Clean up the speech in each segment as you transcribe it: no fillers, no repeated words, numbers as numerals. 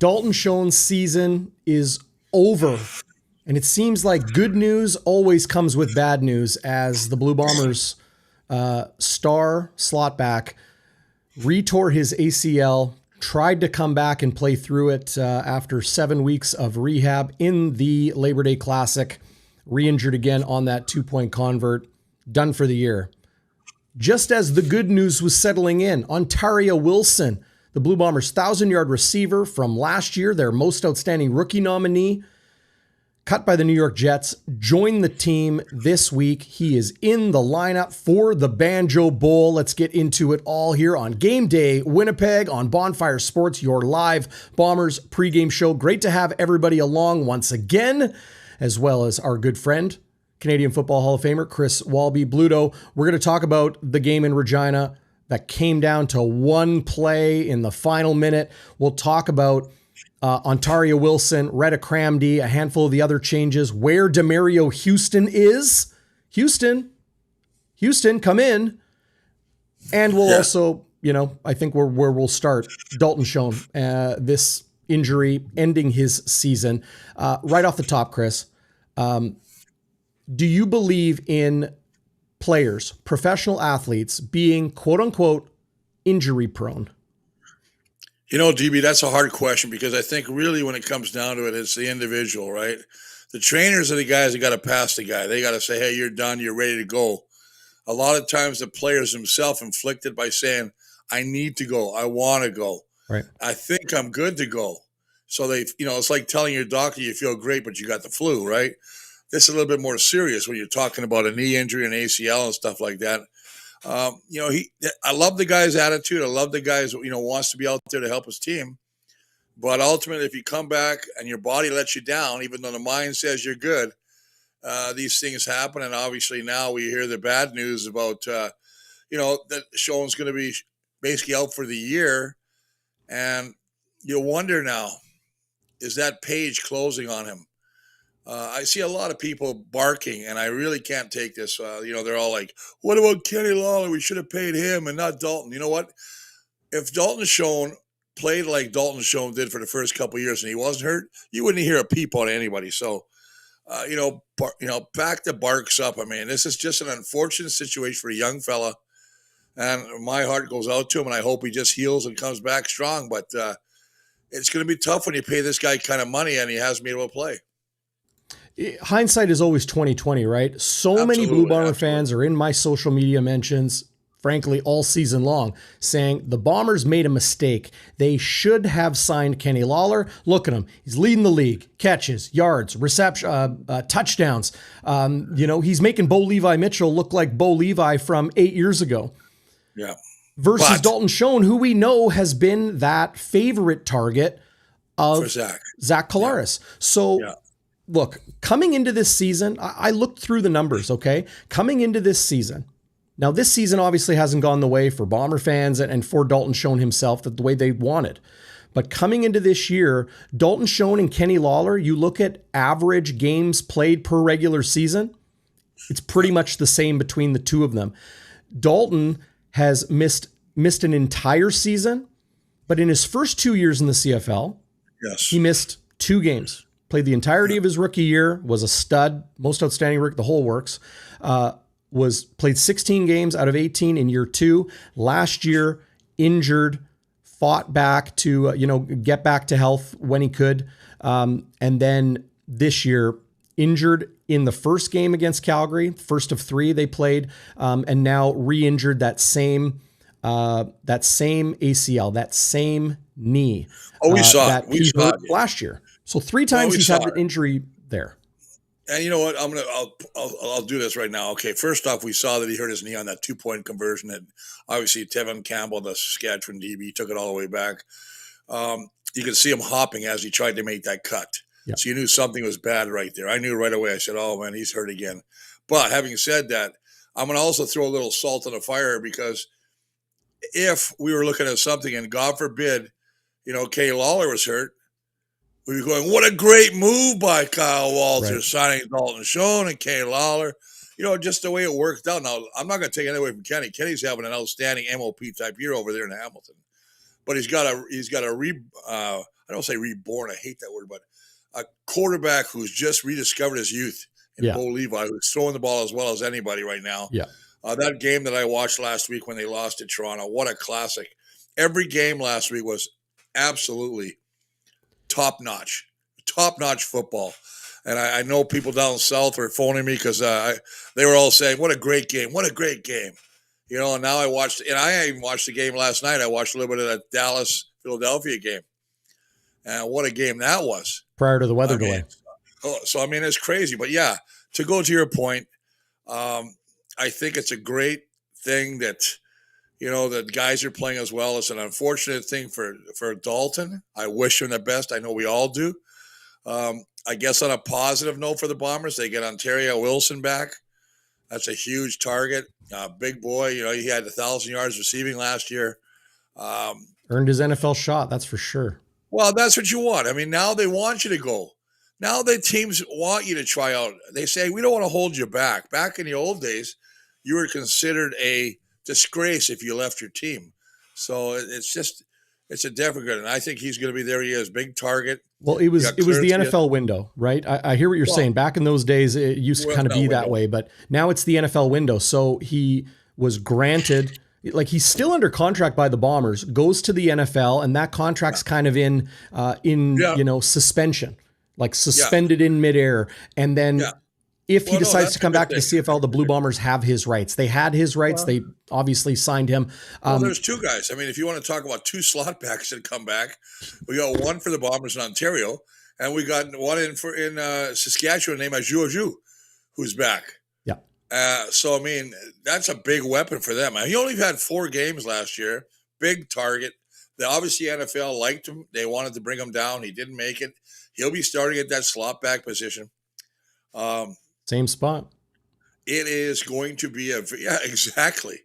Dalton Schoen's season is over. And it seems like good news always comes with bad news, as the Blue Bombers star slot back retore his ACL, tried to come back and play through it after 7 weeks of rehab in the Labor Day Classic, re-injured again on that 2-point convert, done for the year. Just as the good news was settling in, Ontaria Wilson, the Blue Bombers' 1,000-yard receiver from last year, their most outstanding rookie nominee, cut by the New York Jets, joined the team this week. He is in the lineup for the Banjo Bowl. Let's get into it all here on Game Day Winnipeg on Bonfire Sports, your live Bombers pregame show. Great to have everybody along once again, as well as our good friend, Canadian Football Hall of Famer Chris Walby. Bluto, we're going to talk about the game in Regina that came down to one play in the final minute. We'll talk about Ontaria Wilson, Retta Cramdy, a handful of the other changes, where Demario Houston is. Houston, come in. And we'll also, I think where we'll start, Dalton Schoen, this injury ending his season. Right off the top, Chris, do you believe in players, professional athletes, being quote unquote injury prone? DB, that's a hard question, because I think really when it comes down to it, it's the individual, right? The trainers are the guys that got to pass the guy. They got to say, hey, you're done. You're ready to go. A lot of times the players themselves inflicted by saying, I need to go. I want to go. Right. I think I'm good to go. So they, it's like telling your doctor you feel great, but you got the flu, right? This is a little bit more serious when you're talking about a knee injury, an ACL and stuff like that. I love the guy's attitude. I love the guy's, wants to be out there to help his team. But ultimately, if you come back and your body lets you down, even though the mind says you're good, these things happen. And obviously now we hear the bad news about, that Schoen's going to be basically out for the year. And you wonder now, is that page closing on him? I see a lot of people barking, and I really can't take this. They're all like, what about Kenny Lawler? We should have paid him and not Dalton. You know what? If Dalton Schoen played like Dalton Schoen did for the first couple of years and he wasn't hurt, you wouldn't hear a peep on anybody. So, back the barks up. I mean, this is just an unfortunate situation for a young fella, and my heart goes out to him, and I hope he just heals and comes back strong. But it's going to be tough when you pay this guy kind of money and he hasn't been able to play. Hindsight is always 20/20, right? So many Blue Bomber fans are in my social media mentions, frankly, all season long, saying the Bombers made a mistake. They should have signed Kenny Lawler. Look at him. He's leading the league. Catches, yards, reception, touchdowns. He's making Bo Levi Mitchell look like Bo Levi from 8 years ago. Yeah. Versus Dalton Schoen, who we know has been that favorite target of Zach Collaros. Yeah. So... Yeah. Look, coming into this season, I looked through the numbers, okay? Coming into this season. Now, this season obviously hasn't gone the way for Bomber fans and for Dalton Schoen himself, the way they wanted. But coming into this year, Dalton Schoen and Kenny Lawler, you look at average games played per regular season, it's pretty much the same between the two of them. Dalton has missed an entire season, but in his first 2 years in the CFL, he missed 2 games. Played the entirety of his rookie year, was a stud, most outstanding rookie, the whole works. Played 16 games out of 18 in year 2. Last year, injured, fought back to get back to health when he could, and then this year injured in the first game against Calgary, first of 3 they played, and now re-injured that same ACL, that same knee. We saw it. We saw it last year. So 3 times he's had an injury there. And you know what? I'll do this right now. Okay, first off, we saw that he hurt his knee on that 2-point conversion. And obviously, Tevin Campbell, the Saskatchewan DB, took it all the way back. You could see him hopping as he tried to make that cut. Yep. So you knew something was bad right there. I knew right away. I said, oh, man, he's hurt again. But having said that, I'm going to also throw a little salt on the fire, because if we were looking at something and God forbid, Kenny Lawler was hurt, we were going, what a great move by Kyle Walters, signing Dalton Schoen and Kenny Lawler. Just the way it worked out. Now, I'm not going to take anything away from Kenny. Kenny's having an outstanding MOP type year over there in Hamilton. But he's got a I don't I don't say reborn, I hate that word, but a quarterback who's just rediscovered his youth in Bo Levi, who's throwing the ball as well as anybody right now. Yeah. That game that I watched last week when they lost to Toronto, what a classic. Every game last week was absolutely top-notch football. And I know people down south were phoning me because they were all saying, what a great game, what a great game. You know, and now I even watched the game last night. I watched a little bit of that Dallas-Philadelphia game. And what a game that was. Prior to the weather delay. So, I mean, it's crazy. But, yeah, to go to your point, I think it's a great thing that, you know, that guys are playing as well. It's an unfortunate thing for Dalton. I wish him the best. I know we all do. I guess on a positive note for the Bombers, they get Ontaria Wilson back. That's a huge target. Big boy. You know, he had 1,000 yards receiving last year. Earned his NFL shot, that's for sure. Well, that's what you want. I mean, now they want you to go. Now the teams want you to try out. They say, we don't want to hold you back. Back in the old days, you were considered a disgrace if you left your team. So it's a different good. And I think he's going to be there. He is big target. Well, it was the NFL window, right? I hear what you're saying. Back in those days, it used to kind of be that way, but now it's the NFL window. So he was granted, like he's still under contract by the Bombers, goes to the NFL, and that contract's kind of in you know, suspension, like suspended in midair. And then if he decides to come back to the CFL, the Blue Bombers have his rights. They had his rights. They obviously signed him. Well, there's two guys. I mean, if you want to talk about two slot backs that come back, we got one for the Bombers in Ontario, and we got one in Saskatchewan named 𝘎𝙥𝙤𝙧𝙩𝙨, who's back. Yeah. So, I mean, that's a big weapon for them. He only had 4 games last year. Big target. Obviously, NFL liked him. They wanted to bring him down. He didn't make it. He'll be starting at that slot back position. Same spot. It is going to be exactly.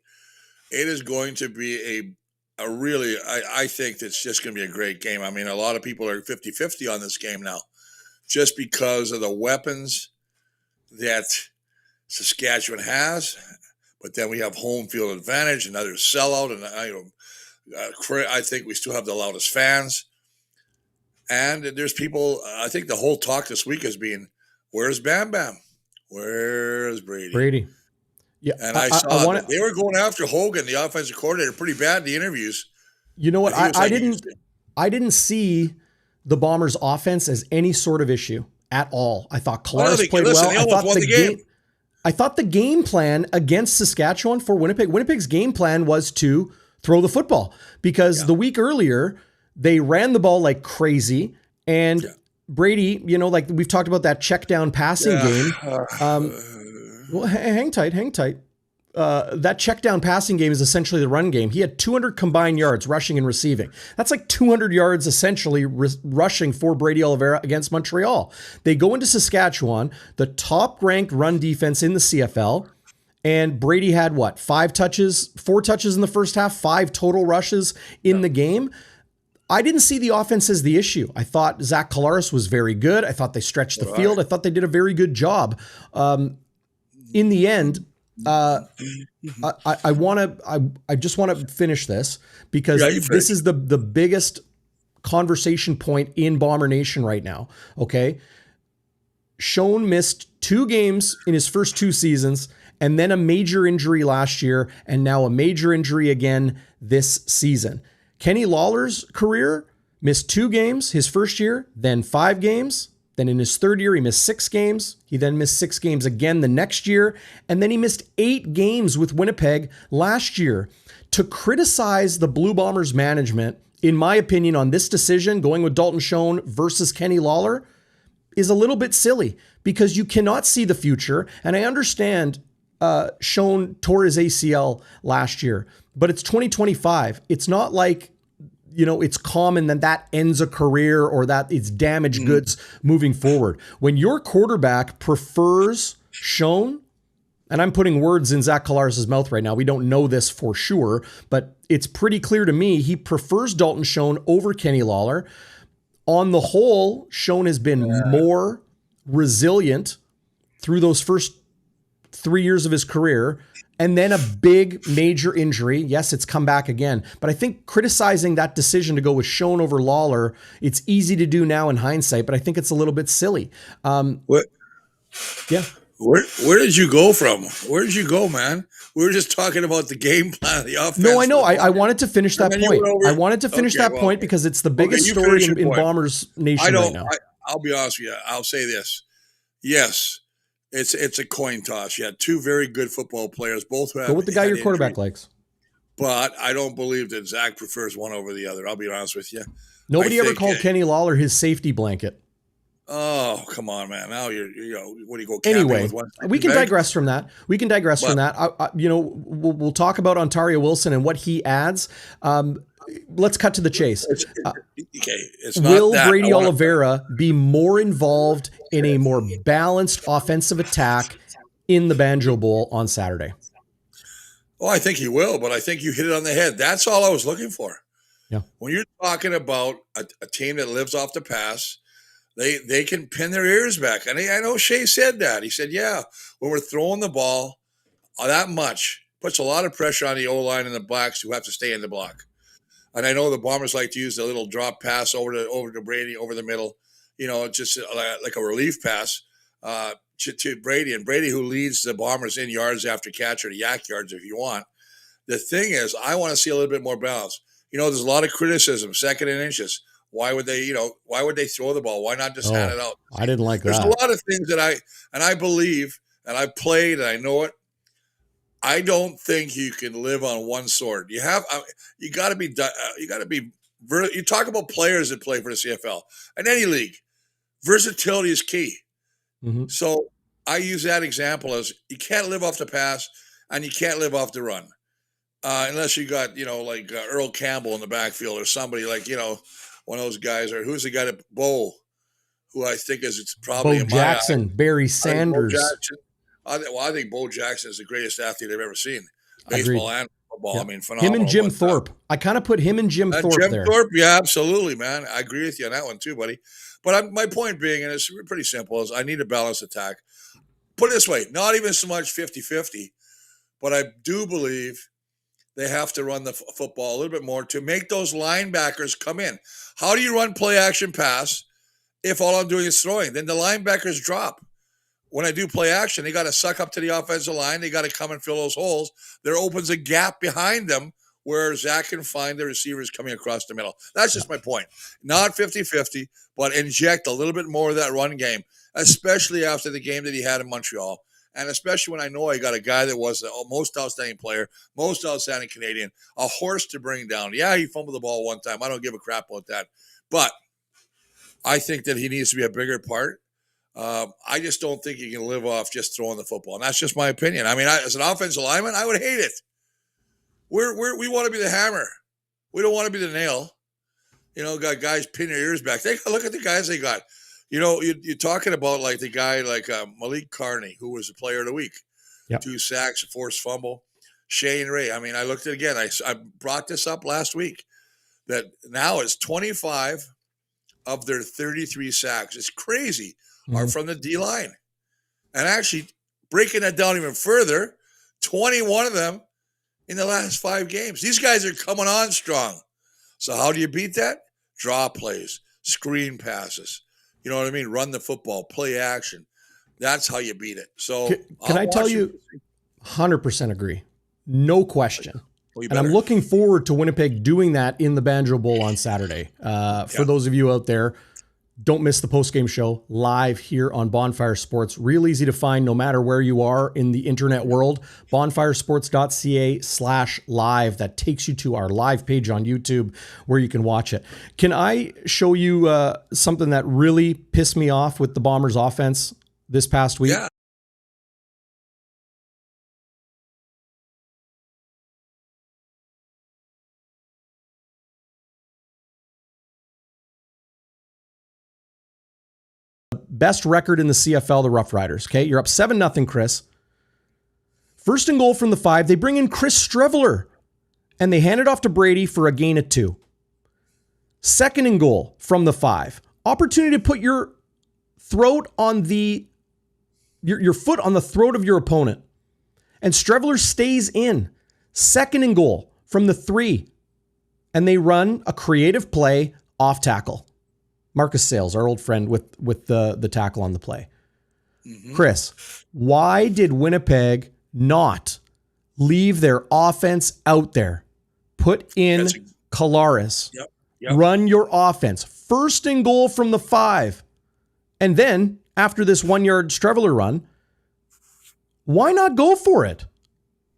It is going to be a really, I think it's just going to be a great game. I mean, a lot of people are 50-50 on this game now, just because of the weapons that Saskatchewan has. But then we have home field advantage, another sellout, and I think we still have the loudest fans. And there's people, I think the whole talk this week has been, where's Bam Bam? Where's Brady? Yeah. And I saw that they were going after Hogan, the offensive coordinator, pretty bad in the interviews. You know what? I didn't see the Bombers offense as any sort of issue at all. I thought Collaros played well. I thought the game plan against Saskatchewan for Winnipeg's game plan was to throw the football, because the week earlier they ran the ball like crazy, and Brady, you know, like we've talked about that check down passing game. Well, hang tight. That check down passing game is essentially the run game. He had 200 combined yards rushing and receiving. That's like 200 yards essentially rushing for Brady Oliveira against Montreal. They go into Saskatchewan, the top ranked run defense in the CFL. And Brady had 4 touches in the first half, 5 total rushes in the game. I didn't see the offense as the issue. I thought Zach Collaros was very good. I thought they stretched the field. I thought they did a very good job. In the end, I just want to finish this, because this is the biggest conversation point in Bomber Nation right now. Okay. Schoen missed 2 games in his first 2 seasons, and then a major injury last year, and now a major injury again this season. Kenny Lawler's career missed 2 games his first year, then 5 games. Then in his 3rd year, he missed 6 games. He then missed 6 games again the next year. And then he missed 8 games with Winnipeg last year. To criticize the Blue Bombers management, in my opinion, on this decision, going with Dalton Schoen versus Kenny Lawler, is a little bit silly, because you cannot see the future. And I understand Schoen tore his ACL last year, but it's 2025. It's not like, you know, it's common that ends a career or that it's damaged goods moving forward. When your quarterback prefers Schoen, and I'm putting words in Zach Collaros' mouth right now, we don't know this for sure, but it's pretty clear to me he prefers Dalton Schoen over Kenny Lawler. On the whole, Schoen has been more resilient through those first 3 years of his career. and then a big major injury. Yes, it's come back again, but I think criticizing that decision to go with Schoen over Lawler, it's easy to do now in hindsight, but I think it's a little bit silly. What? Yeah. Where did you go from? Where did you go, man? We were just talking about the game plan, the offense. No, I know. I wanted to finish that point. I wanted to finish that point because it's the biggest story in Bombers Nation right now. I'll be honest with you. I'll say this. Yes, it's a coin toss. You had two very good football players, both who have. Go with the guy your quarterback likes. But I don't believe that Zach prefers one over the other. I'll be honest with you. Nobody ever called Kenny Lawler his safety blanket. Oh, come on, man. Now what do you go? Anyway, with one we can digress from that. We'll talk about Ontario Wilson and what he adds. Let's cut to the chase. Will Brady Oliveira be more involved in a more balanced offensive attack in the Banjo Bowl on Saturday? Oh, I think he will, but I think you hit it on the head. That's all I was looking for. Yeah. When you're talking about a team that lives off the pass, they can pin their ears back. And I know Shea said that. He said, yeah, when we're throwing the ball that much, puts a lot of pressure on the O-line and the blacks who have to stay in the block. And I know the Bombers like to use the little drop pass over to Brady over the middle, just like a relief pass to Brady. And Brady, who leads the Bombers in yards after catch, or the yak yards if you want. The thing is, I want to see a little bit more balance. There's a lot of criticism, 2nd and inches. Why would they throw the ball? Why not just hand it out? I didn't like that. There's a lot of things that I believe, and I played, and I know it. I don't think you can live on one sword. You got to be. You talk about players that play for the CFL in any league. Versatility is key. Mm-hmm. So I use that example as you can't live off the pass and you can't live off the run, unless you got like Earl Campbell in the backfield or somebody like one of those guys, or who's the guy that Bo, who I think is probably Bo Jackson, Barry Sanders. I think Bo Jackson is the greatest athlete I've ever seen. Baseball and football. Yeah. I mean, phenomenal. Him and Jim Thorpe. I kind of put him and Jim Thorpe there. Thorpe, yeah, absolutely, man. I agree with you on that one too, buddy. But my point being, and it's pretty simple, is I need a balanced attack. Put it this way, not even so much 50-50, but I do believe they have to run the football a little bit more to make those linebackers come in. How do you run play action pass if all I'm doing is throwing? Then the linebackers drop. When I do play action, they got to suck up to the offensive line. They got to come and fill those holes. There opens a gap behind them where Zach can find the receivers coming across the middle. That's just my point. Not 50-50, but inject a little bit more of that run game, especially after the game that he had in Montreal. And especially when I know I got a guy that was the most outstanding player, most outstanding Canadian, a horse to bring down. Yeah, he fumbled the ball one time. I don't give a crap about that. But I think that he needs to be a bigger part. I just don't think you can live off just throwing the football. And that's just my opinion. I mean, as an offensive lineman, I would hate it. We want to be the hammer. We don't want to be the nail. Got guys pin their ears back. Look at the guys they got. You're talking about like the guy like Malik Carney, who was the player of the week. Yep. 2 sacks, a forced fumble. Shane Ray. I mean, I looked at it again. I brought this up last week that now it's 25 of their 33 sacks. It's crazy. Are from the D-line. And actually, breaking that down even further, 21 of them in the last 5 games. These guys are coming on strong. So how do you beat that? Draw plays, screen passes. You know what I mean? Run the football, play action. That's how you beat it. So can I tell you, 100% agree. No question. And I'm looking forward to Winnipeg doing that in the Banjo Bowl on Saturday. For those of you out there, don't miss the postgame show live here on Bonfire Sports. Real easy to find no matter where you are in the internet world. BonfireSports.ca/live. That takes you to our live page on YouTube where you can watch it. Can I show you something that really pissed me off with the Bombers offense this past week? Yeah. Best record in the CFL, the Roughriders. Okay, you're up 7-0, Chris. First and goal from the 5. They bring in Chris Streveler, and they hand it off to Brady for a gain of 2. Second and goal from the 5. Opportunity to put your throat on your foot on the throat of your opponent. And Strevler stays in. 2nd and goal from the 3. And they run a creative play off tackle. Marcus Sales, our old friend with the tackle on the play. Mm-hmm. Chris, why did Winnipeg not leave their offense out there? Put in Collaros. Yep. Run your offense. 1st and goal from the 5. And then, after this 1-yard Strevler run, why not go for it?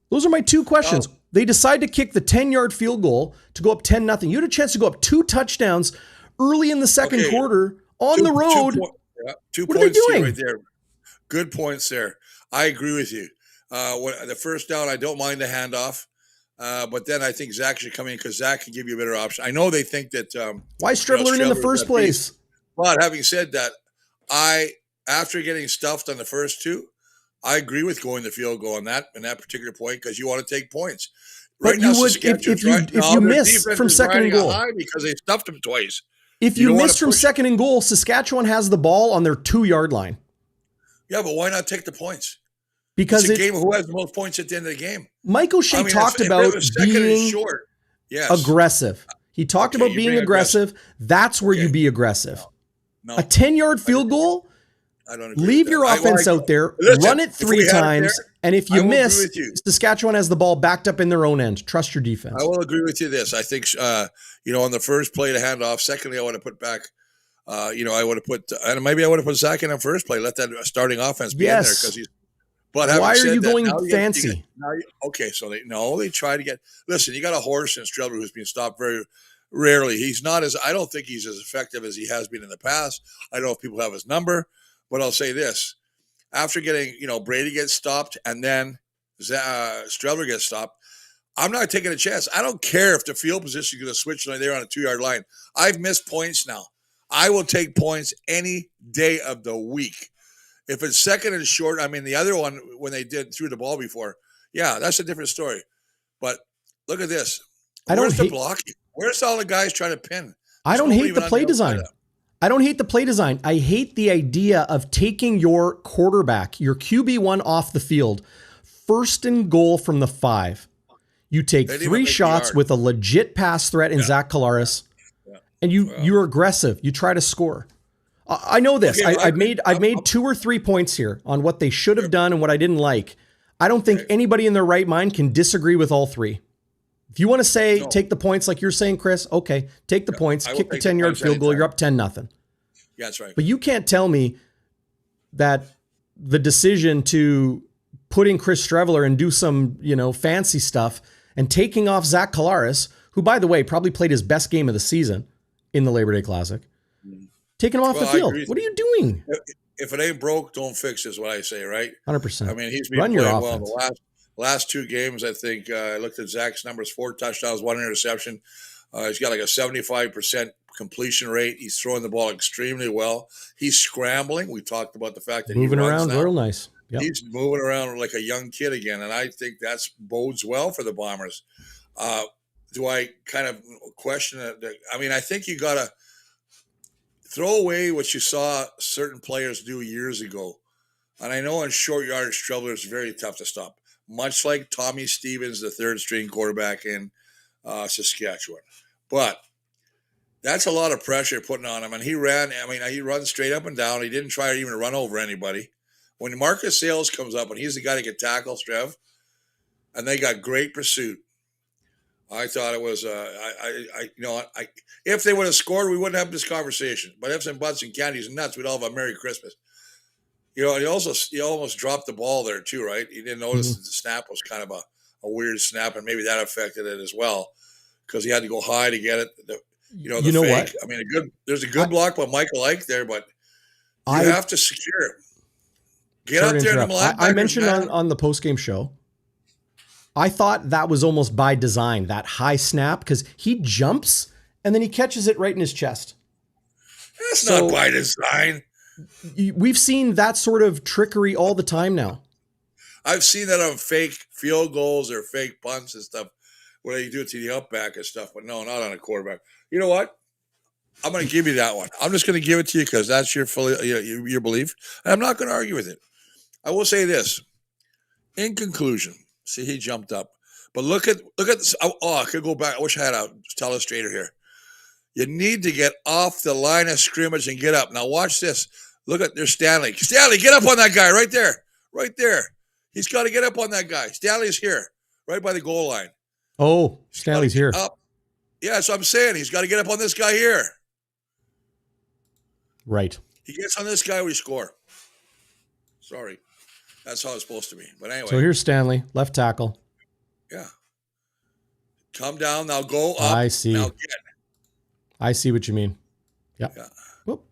Those are my 2 questions. They decide to kick the 10-yard field goal to go up 10-0. You had a chance to go up 2 touchdowns early in the second quarter on the road. 2 what are they points doing? right there. Good points there. I agree with you. The first down, I don't mind the handoff. But then I think Zach should come in because Zach can give you a better option. I know they think that. Why is Strevler in the first place? But having said that, after getting stuffed on the first 2, I agree with going the field goal in that particular point because you want to take points. But right you now, would if you miss from 2nd and goal because they stuffed him twice. If you miss from 2nd and goal, Saskatchewan has the ball on their 2-yard line. Yeah, but why not take the points? Because it's a game of who has the most points at the end of the game. Mike O'Shea talked about being aggressive. He talked about being aggressive. That's where you be aggressive. No. A 10-yard field goal, I don't agree leave your offense out there, run it 3 times, and if you miss, Saskatchewan has the ball backed up in their own end. Trust your defense. I will agree with you this. I think, on the first play to hand off, secondly, I want to put back, I would have put, and maybe I would have put Zach in on first play, let that starting offense be in there because he's. But why are you going fancy? They try to get. Listen, you got a horse in Strevler who's been stopped very rarely. I don't think he's as effective as he has been in the past. I don't know if people have his number, but I'll say this: after getting, Brady gets stopped and then Strevler gets stopped, I'm not taking a chance. I don't care if the field position is going to switch there on a 2-yard line. I've missed points now. I will take points any day of the week. If it's 2nd and short, the other one, when they threw the ball before, that's a different story. But look at this. Where's the blocking? Where's all the guys trying to pin? I don't hate the play design. I don't hate the play design. I hate the idea of taking your quarterback, your QB1 off the field, 1st and goal from the 5. You take 3 shots with a legit pass threat in Zach Collaros, and you're aggressive. You try to score. I know this. Okay, I've made 2 or 3 points here on what they should have done and what I didn't like. I don't think anybody in their right mind can disagree with all 3. If you want to say take the points like you're saying, Chris, okay, take the points, kick the 10-yard field goal, you're up 10-0. Yeah, that's right. But you can't tell me that the decision to put in Chris Strevler and do some, fancy stuff and taking off Zach Collaros, who, by the way, probably played his best game of the season in the Labor Day Classic, taking him off the field. What are you doing? If it ain't broke, don't fix it is what I say, right? 100%. He's been playing well in the last 2 games. I think I looked at Zach's numbers: 4 touchdowns, 1 interception. He's got like a 75% completion rate. He's throwing the ball extremely well. He's scrambling. We talked about the fact that moving around real nice. Yep. He's moving around like a young kid again, and I think that bodes well for the Bombers. Do I kind of question it? I think you got to throw away what you saw certain players do years ago. And I know in short yardage, Strevler is very tough to stop, much like Tommy Stevens, the 3rd-string quarterback in Saskatchewan. But that's a lot of pressure putting on him. And he runs straight up and down. He didn't try even to run over anybody. When Marcus Sales comes up and he's the guy to get tackled, Strev, and they got great pursuit, I thought it was, if they would have scored, we wouldn't have this conversation. But ifs and buts and candies and nuts, we'd all have a Merry Christmas. He almost dropped the ball there too, right? He didn't notice that the snap was kind of a weird snap, and maybe that affected it as well because he had to go high to get it. Fake. What? There's a good block by Michael Ike there, but you have to secure it. Get up there. I mentioned on the postgame show, I thought that was almost by design, that high snap, because he jumps and then he catches it right in his chest. That's not by design. We've seen that sort of trickery all the time now. I've seen that on fake field goals or fake punts and stuff where they do it to the up back and stuff, but no, not on a quarterback. You know what? I'm going to give you that one. I'm just going to give it to you because that's your belief. And I'm not going to argue with it. I will say this. In conclusion, see, he jumped up. But look at this. Oh, I could go back. I wish I had a telestrator here. You need to get off the line of scrimmage and get up. Now watch this. Look at there's Stanley. Stanley, get up on that guy right there. Right there. He's got to get up on that guy. Stanley's here, right by the goal line. Oh, Stanley's here. Up. Yeah, that's what I'm saying. He's got to get up on this guy here. Right. He gets on this guy, we score. Sorry. That's how it's supposed to be. But anyway. So here's Stanley, left tackle. Yeah. Come down. Now go up. I see. Now get. I see what you mean. Yep. Yeah. Whoop.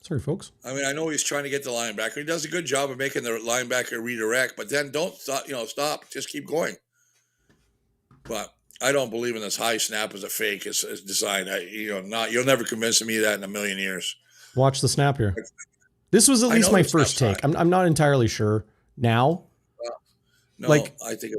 Sorry, folks. I mean, I know he's trying to get the linebacker. He does a good job of making the linebacker redirect, but then don't stop, stop. Just keep going. But I don't believe in this high snap as a fake. It's designed. You'll never convince me of that in a million years. Watch the snap here. This was at least my first take. I'm not entirely sure now. No, I think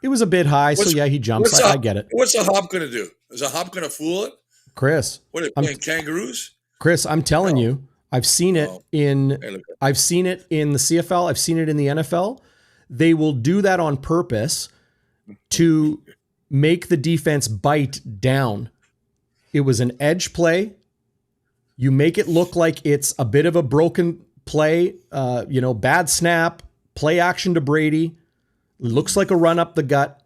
it was a bit high. So yeah, he jumps. I get it. What's a hop going to do? Is a hop going to fool it? Chris, what are they playing, kangaroos? Chris, I'm telling you, I've seen it in the CFL. I've seen it in the NFL. They will do that on purpose to make the defense bite down. It was an edge play. You make it look like it's a bit of a broken play, bad snap, play action to Brady. Looks like a run up the gut.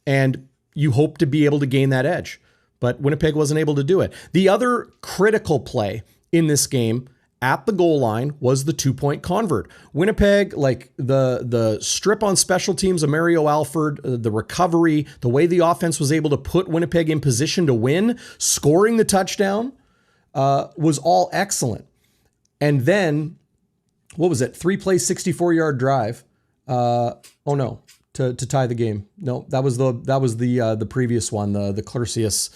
And you hope to be able to gain that edge. But Winnipeg wasn't able to do it. The other critical play in this game at the goal line was the 2-point convert. Winnipeg, like the strip on special teams of Mario Alford, the recovery, the way the offense was able to put Winnipeg in position to win, scoring the touchdown, was all excellent. And then, what was it? 3-play, 64-yard drive. To tie the game. No, that was the previous one, the Clercius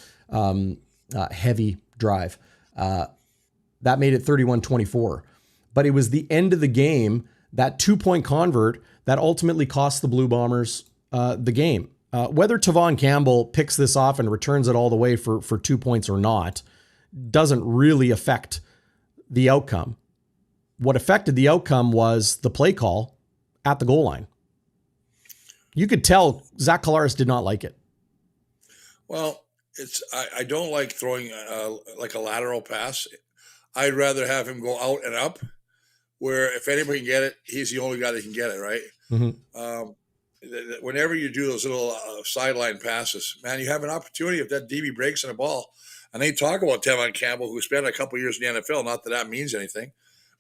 heavy drive. That made it 31-24. But it was the end of the game, that 2-point convert, that ultimately cost the Blue Bombers the game. Whether Tavon Campbell picks this off and returns it all the way for 2 points or not doesn't really affect the outcome. What affected the outcome was the play call at the goal line. You could tell Zach Collaros did not like it. Well, I don't like throwing like a lateral pass. I'd rather have him go out and up, where if anybody can get it, he's the only guy that can get it, right? Mm-hmm. Whenever you do those little sideline passes, man, you have an opportunity if that DB breaks in a ball. And they talk about Tevin Campbell, who spent a couple years in the NFL. Not that means anything,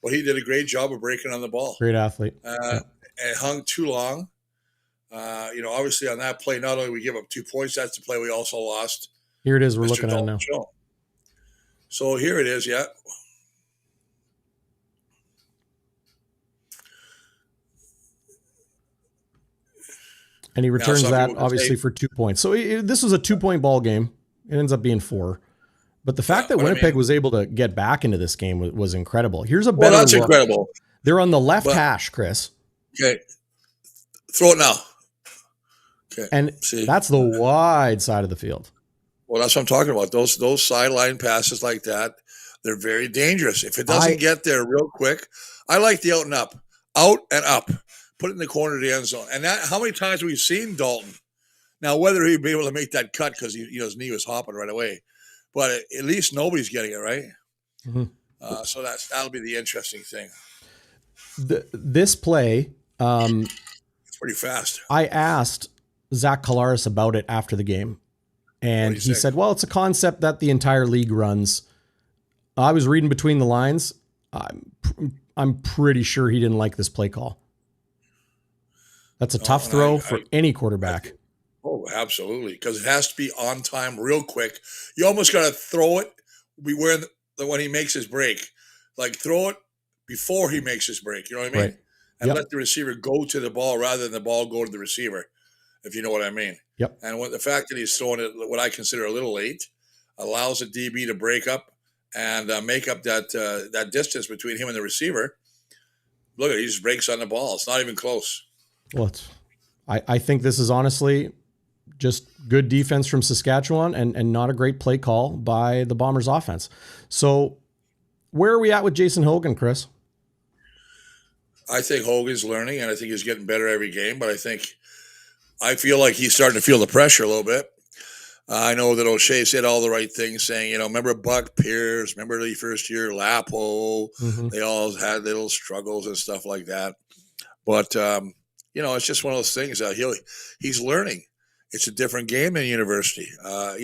but he did a great job of breaking on the ball. Great athlete. And hung too long. Obviously on that play, not only we give up 2 points, that's the play we also lost. Here it is. We're looking at it now. So here it is. Yeah. And he returns that obviously for 2 points. So this was a 2-point ball game. It ends up being 4. But the fact that Winnipeg was able to get back into this game was incredible. Here's a better that's look. Incredible. They're on the left hash, Chris. Okay. Throw it now. Okay. And that's the wide side of the field. Well, that's what I'm talking about. Those sideline passes like that, they're very dangerous. If it doesn't get there real quick, I like the out and up. Out and up. Put it in the corner of the end zone. And that, how many times have we seen Dalton? Now, whether he'd be able to make that cut because his knee was hopping right away, but at least nobody's getting it, right? Mm-hmm. So that'll be the interesting thing. This play, it's pretty fast. I asked Zach Collaros about it after the game, and he said, well, it's a concept that the entire league runs. I was reading between the lines. I'm pretty sure he didn't like this play call. That's a tough throw for any quarterback. Oh, absolutely. Because it has to be on time real quick. You almost got to throw it when he makes his break. Like throw it before he makes his break. You know what I mean? Right. And let the receiver go to the ball rather than the ball go to the receiver, if you know what I mean. Yep. And the fact that he's throwing it, what I consider a little late, allows the DB to break up and make up that distance between him and the receiver. Look at it. He just breaks on the ball. It's not even close. Well, I think this is honestly just good defense from Saskatchewan and not a great play call by the Bombers offense. So where are we at with Jason Hogan, Chris? I think Hogan's learning, and I think he's getting better every game. But I feel like he's starting to feel the pressure a little bit. I know that O'Shea said all the right things, saying, remember Buck Pierce, remember the first year, Lapo, they all had little struggles and stuff like that. But, it's just one of those things. He's learning. It's a different game in university. I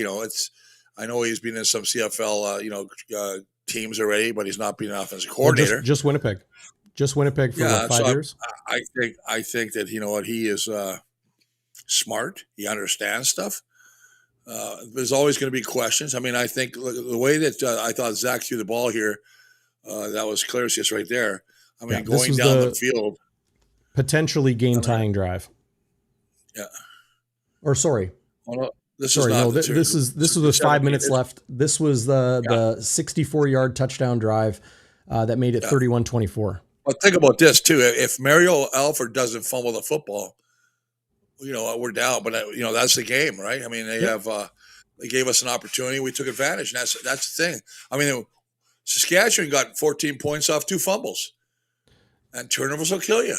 know he's been in some CFL, teams already, but he's not been an offensive coordinator. Well, just Winnipeg. Just Winnipeg for 5 years? I think that, he is smart. He understands stuff. There's always going to be questions. I mean, I think the way that I thought Zach threw the ball here, that was Claricius right there. I mean, going down the field. Potentially game-tying drive. Yeah. Or sorry. Oh, no, this was with 5 minutes left. This was the 64-yard touchdown drive that made it 31-24. Well, think about this, too. If Mario Alford doesn't fumble the football, we're down, but that's the game, right? I mean, they gave us an opportunity. We took advantage. And that's the thing. I mean, Saskatchewan got 14 points off 2 fumbles, and turnovers will kill you.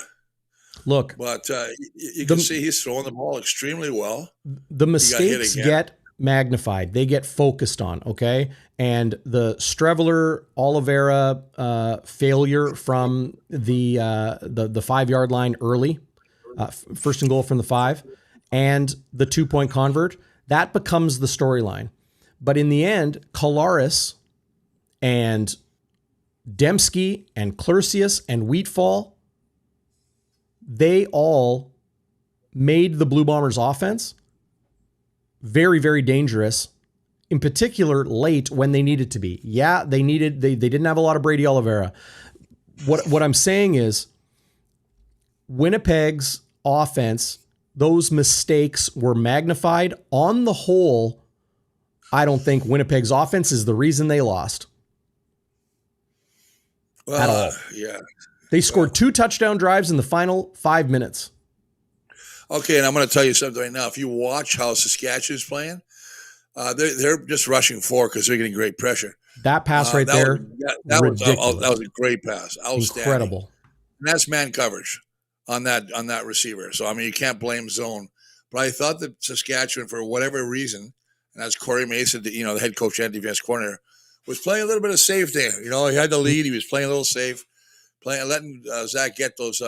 Look, but you can see he's throwing the ball extremely well. The mistakes get magnified. They get focused on. Okay. And the Streveler Oliveira failure from the 5-yard line early, first and goal from the 5, and the 2-point convert, that becomes the storyline. But in the end, Collaros and Dembski and Claricius and Wheatfall, they all made the Blue Bombers offense very, very dangerous, in particular late when they needed to be. Yeah, they didn't have a lot of Brady Oliveira. What I'm saying is Winnipeg's offense, those mistakes were magnified. On the whole, I don't think Winnipeg's offense is the reason they lost. At all. Yeah. They scored 2 touchdown drives in the final 5 minutes. Okay, and I'm going to tell you something right now. If you watch how Saskatchewan's playing, they're just rushing forward because they're getting great pressure. That pass right there, that was a great pass. Outstanding. Incredible. And that's man coverage on that receiver. So, I mean, you can't blame zone. But I thought that Saskatchewan, for whatever reason, and that's Corey Mason, the head coach and defense coordinator, was playing a little bit of safe there. He had the lead. He was playing a little safe, letting Zach get those,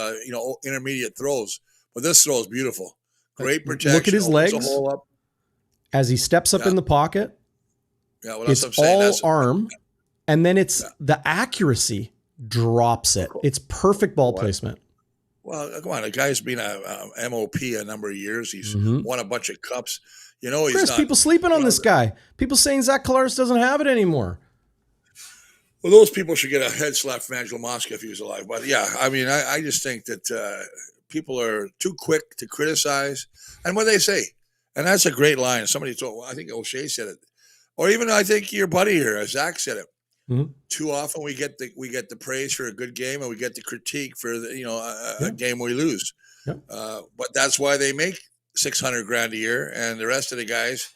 intermediate throws. But this throw is beautiful. Great protection. Look at his legs as he steps up in the pocket. Yeah, well, it's all arm, and then it's the accuracy drops it. It's perfect ball placement. Well, come on. The guy's been a MOP a number of years. He's won a bunch of cups. Chris, people sleeping on this guy. People saying Zach Collaros doesn't have it anymore. Well, those people should get a head slap from Angelo Mosca if he was alive. But yeah, I mean, I just think that people are too quick to criticize. And what they say, and that's a great line. Somebody told, I think O'Shea said it, or even I think your buddy here, Zach, said it. Mm-hmm. Too often we get the praise for a good game, and we get the critique for a game we lose. Yeah. But that's why they make $600,000 a year, and the rest of the guys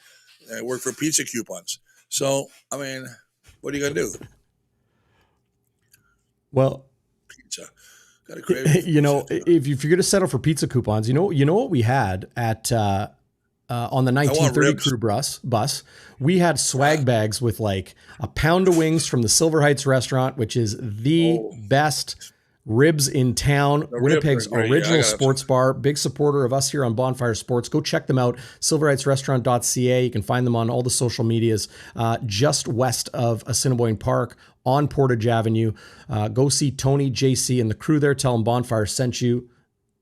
work for pizza coupons. So, I mean, what are you gonna do? Well, pizza. If you're gonna settle for pizza coupons, you know what we had at on the 1930 crew bus, we had swag bags with like a pound of wings from the Silver Heights restaurant, which is the best ribs in town. Winnipeg's original sports bar, big supporter of us here on Bonfire Sports. Go check them out, silverheightsrestaurant.ca. You can find them on all the social medias, just west of Assiniboine Park on Portage Avenue. Go see Tony, JC, and the crew there. Tell them Bonfire sent you.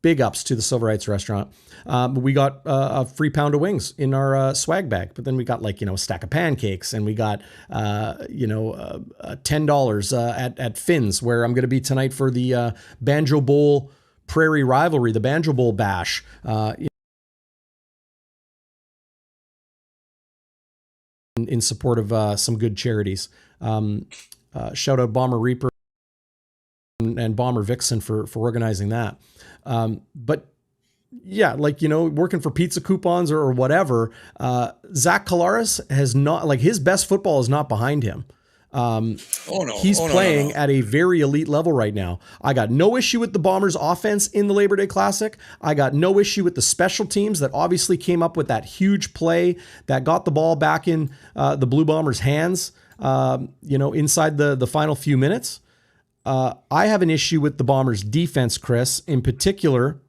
Big ups to the Silver Heights restaurant. We got a free pound of wings in our swag bag, but then we got a stack of pancakes, and we got $10 at Finn's, where I'm going to be tonight for the Banjo Bowl Prairie rivalry, the Banjo Bowl bash. In support of some good charities. Shout out Bomber Reaper and Bomber Vixen for organizing that. But yeah, working for pizza coupons or whatever, Zach Collaros has not, his best football is not behind him. He's playing at a very elite level right now. I got no issue with the Bombers offense in the Labor Day Classic. I got no issue with the special teams that obviously came up with that huge play that got the ball back in the Blue Bombers' hands, inside the final few minutes. I have an issue with the Bombers' defense, Chris, in particular,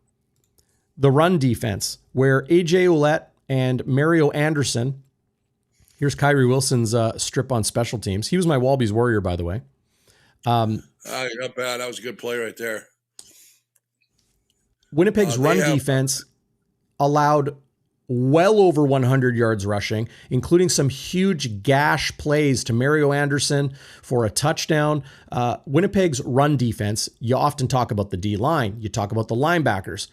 the run defense, where 𝘎𝙥𝙤𝙧𝙨 and Mario Anderson. Here's Kyrie Wilson's strip on special teams. He was my Walby's Warrior, by the way. Not bad. That was a good play right there. Winnipeg's run defense allowed well over 100 yards rushing, including some huge gash plays to Mario Anderson for a touchdown. Winnipeg's run defense, you often talk about the D-line. You talk about the linebackers.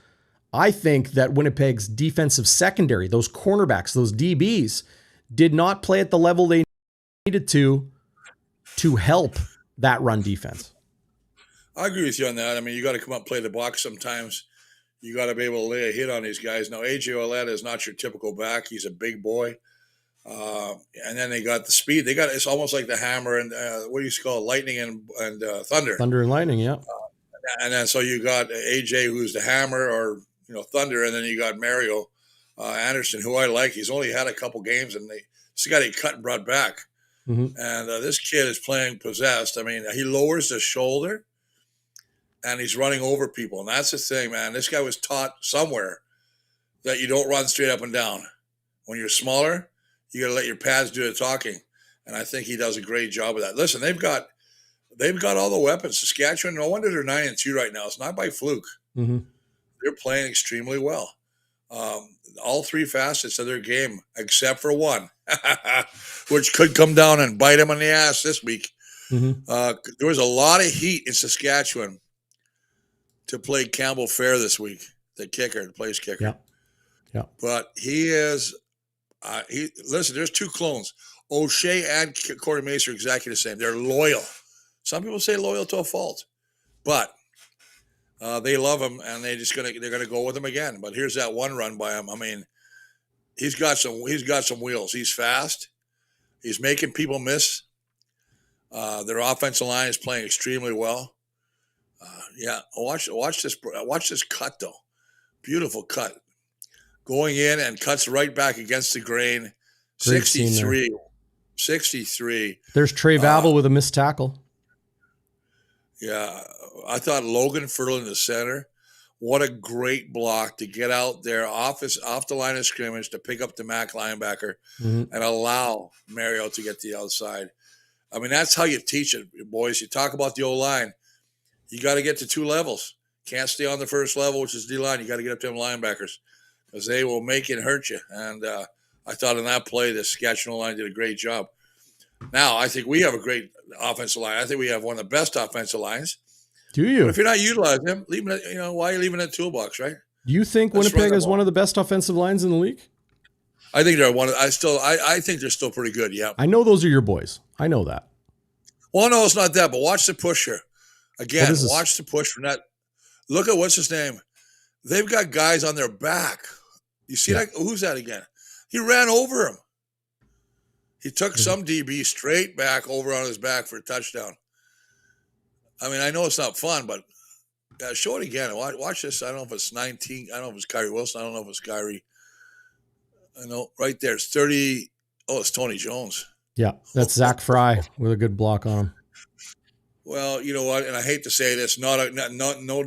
I think that Winnipeg's defensive secondary, those cornerbacks, those DBs, did not play at the level they needed to help that run defense. I agree with you on that. I mean, you got to come up and play the box sometimes. You got to be able to lay a hit on these guys. Now, 𝘎𝙤𝙧𝙨 is not your typical back. He's a big boy. And then they got the speed. It's almost like the hammer and what do you call it? Lightning and thunder. Thunder and lightning, yeah. And then so you got AJ, who's the hammer, or thunder, and then you got Mario Anderson, who I like. He's only had a couple games, and this guy he cut and brought back. Mm-hmm. And this kid is playing possessed. I mean, he lowers his shoulder, and he's running over people. And that's the thing, man. This guy was taught somewhere that you don't run straight up and down. When you're smaller, you got to let your pads do the talking. And I think he does a great job of that. Listen, they've got all the weapons. Saskatchewan, no wonder they're 9-2 right now. It's not by fluke. Mm-hmm. They're playing extremely well. All three facets of their game, except for one, which could come down and bite them on the ass this week. Mm-hmm. There was a lot of heat in Saskatchewan to play Campbell Fair this week, the kicker, the place kicker. Yeah. But he is, listen, there's two clones. O'Shea and Corey Mace are exactly the same. They're loyal. Some people say loyal to a fault, but they love him, and they're gonna go with him again. But here's that one run by him. I mean, he's got some wheels. He's fast. He's making people miss. Their offensive line is playing extremely well. Watch this cut though. Beautiful cut, going in and cuts right back against the grain. 63. There's Trey Vavel with a missed tackle. Yeah, I thought Logan Furl in the center. What a great block to get out there off the line of scrimmage to pick up the MAC linebacker and allow Mario to get to the outside. I mean, that's how you teach it, boys. You talk about the O-line. You got to get to two levels. Can't stay on the first level, which is D-line. You got to get up to them linebackers because they will make it hurt you. And I thought in that play, the Saskatchewan line did a great job. Now, I think we have a great offensive line. I think we have one of the best offensive lines. Do you? But if you're not utilizing them, leave them. Why are you leaving that toolbox, right? Do you think Winnipeg is one of the best offensive lines in the league? I think they're one. I think they're still pretty good. Yeah. I know those are your boys. I know that. Well, no, it's not that. But watch the push here. Again, watch the push from that. Look at what's his name. They've got guys on their back. You see that? Who's that again? He ran over him. He took some DB straight back over on his back for a touchdown. I mean, I know it's not fun, but show it again. Watch this. I don't know if it's 19. I don't know if it's Kyrie Wilson. I don't know if it's Kyrie. I know right there. It's 30. Oh, it's Tony Jones. Yeah, that's Zach Fry with a good block on him. Well, you know what? And I hate to say this, no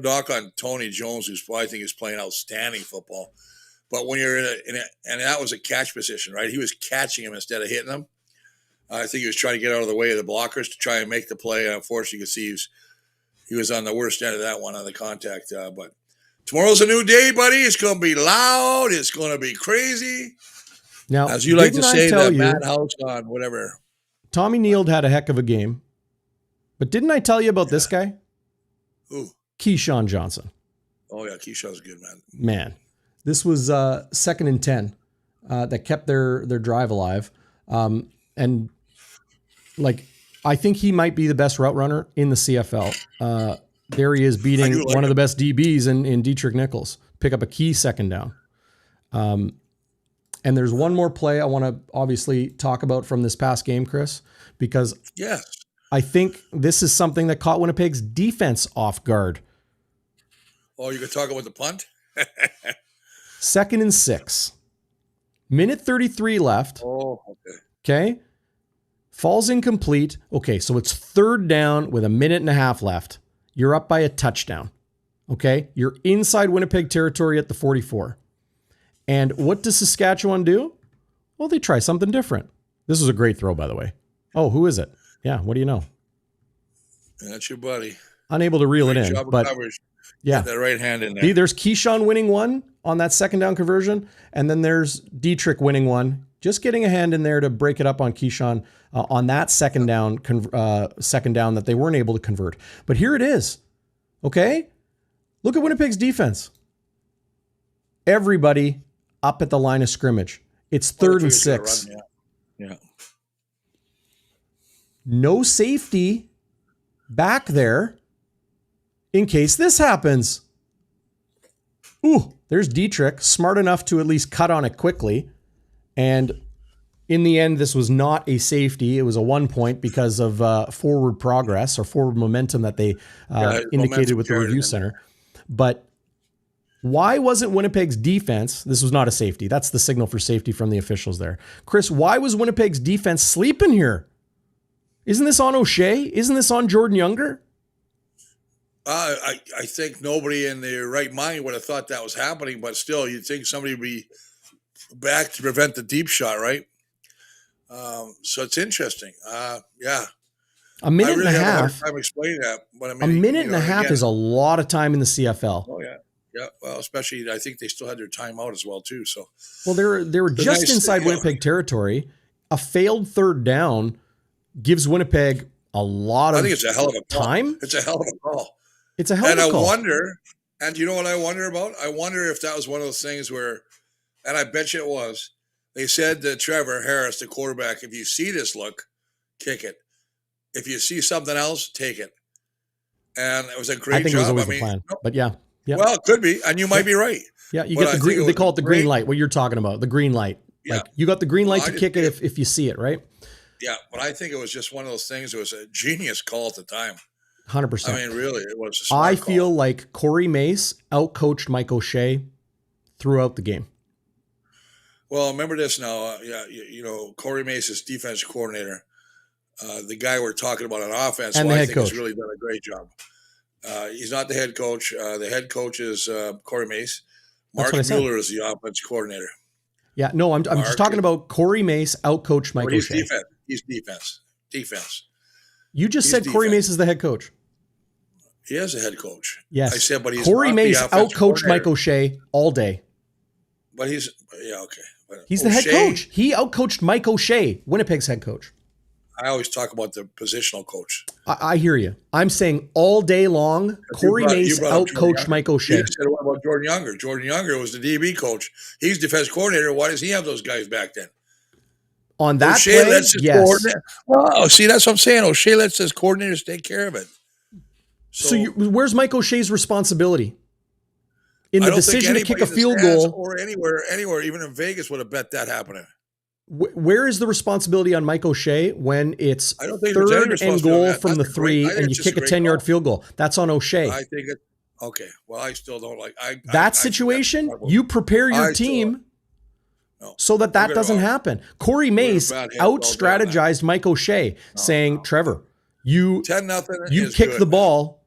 dock on Tony Jones, who I think is playing outstanding football. But when you're and that was a catch position, right? He was catching him instead of hitting him. I think he was trying to get out of the way of the blockers to try and make the play. Unfortunately, you could see he was on the worst end of that one on the contact. But tomorrow's a new day, buddy. It's going to be loud. It's going to be crazy. Now, as you like to say, the madhouse on whatever. Tommy Neild had a heck of a game. But didn't I tell you about this guy? Who? Keyshawn Johnson. Oh, yeah. Keyshawn's good, man. Man. This was 2nd and 10 that kept their drive alive. And I think he might be the best route runner in the CFL. There he is beating one of the best DBs in Dietrich Nichols. Pick up a key second down. And there's one more play I want to obviously talk about from this past game, Chris, because Yes. I think this is something that caught Winnipeg's defense off guard. Oh, you could talk about the punt? 2nd and 6. Minute 33 left. Oh, okay. Okay. Falls incomplete. Okay, so it's 3rd down with a minute and a half left. You're up by a touchdown. Okay. You're inside Winnipeg territory at the 44. And what does Saskatchewan do? Well, they try something different. This was a great throw, by the way. Oh, who is it? Yeah, what do you know? That's your buddy. Unable to reel Great it in, job of but coverage. yeah. Get that right hand in there. See, there's 𝘽𝙤𝙤𝙧𝙨 winning one on that 2nd down conversion, and then there's 𝘎𝙥𝙤𝙧𝙨 winning one. Just getting a hand in there to break it up on 𝘽𝙤𝙧 on that 2nd down, 2nd down that they weren't able to convert. But here it is. Okay, look at Winnipeg's defense. Everybody up at the line of scrimmage. It's 3rd and 6. Yeah. No safety back there in case this happens. Ooh, there's 𝘎𝙥𝙬𝙧𝙨, smart enough to at least cut on it quickly. And in the end, this was not a safety. It was a 1 point because of forward progress or forward momentum that they indicated with the review center. But why wasn't Winnipeg's defense, this was not a safety. That's the signal for safety from the officials there. Chris, why was Winnipeg's defense sleeping here? Isn't this on 𝘎𝙤? Isn't this on Jordan Younger? I think nobody in their right mind would have thought that was happening, but still, you'd think somebody would be back to prevent the deep shot, right? So it's interesting. Yeah. A minute I really and a have a half. hard time explaining that. But I mean, A minute and a half is a lot of time in the CFL. Oh, yeah. Yeah. Well, especially, I think they still had their timeout as well, too. So, well, they were just nice inside thing, Winnipeg territory. A failed 3rd down gives Winnipeg a lot of I think it's a hell of a call. time. It's a hell of a call. It's a hell of a call. And I wonder, and you know what I wonder about? I wonder if that was one of those things where, and I bet you it was, they said to Trevor Harris, the quarterback, if you see this look, kick it. If you see something else, take it. And it was a great job. I think it was always the plan. But yeah. Well, it could be, and you might be right. Yeah, you get the green. They call it the green light. What you're talking about, the green light. Yeah. Like you got the green light to kick it if you see it, right? Yeah, but I think it was just one of those things. It was a genius call at the time. 100%. I mean, really, it was a smart I call. feel like Corey Mace outcoached Mike O'Shea throughout the game. Well, remember this now. You know, Corey Mace is defense coordinator. The guy we're talking about on offense, and who the I head think coach has really done a great job. He's not the head coach. The head coach is Corey Mace. Mark Mueller is the offense coordinator. Yeah, no, I'm just talking about Corey Mace outcoached Mike O'Shea. He's defense. You just said Corey Mace is the head coach. He is a head coach. Yes. I said, but he's Corey not Mace the offense outcoached coordinator. Mike O'Shea all day. But he's, yeah, okay. But He's the head coach. He outcoached Mike O'Shea, Winnipeg's head coach. I always talk about the positional coach. I hear you. I'm saying all day long, Corey Mace outcoached Mike O'Shea. You said, what about Jordan Younger? Jordan Younger was the DB coach. He's defense coordinator. Why does he have those guys back then? On that O'Shea play, lets his yes. Oh, see, that's what I'm saying. O'Shea lets his coordinators take care of it. So where's Mike O'Shea's responsibility? In the decision to kick a field goal. Or anywhere, even in Vegas would have bet that happening. Where is the responsibility on Mike O'Shea when it's I don't think there's any 3rd and goal from the That's 3 I think and you it's just kick a great 10-yard call. field goal? That's on O'Shea. I think it. Okay. Well, I still don't like That situation, you prepare your team so that doesn't happen. Corey Mace out-strategized Mike O'Shea, saying, Trevor, you 10-0. kick the ball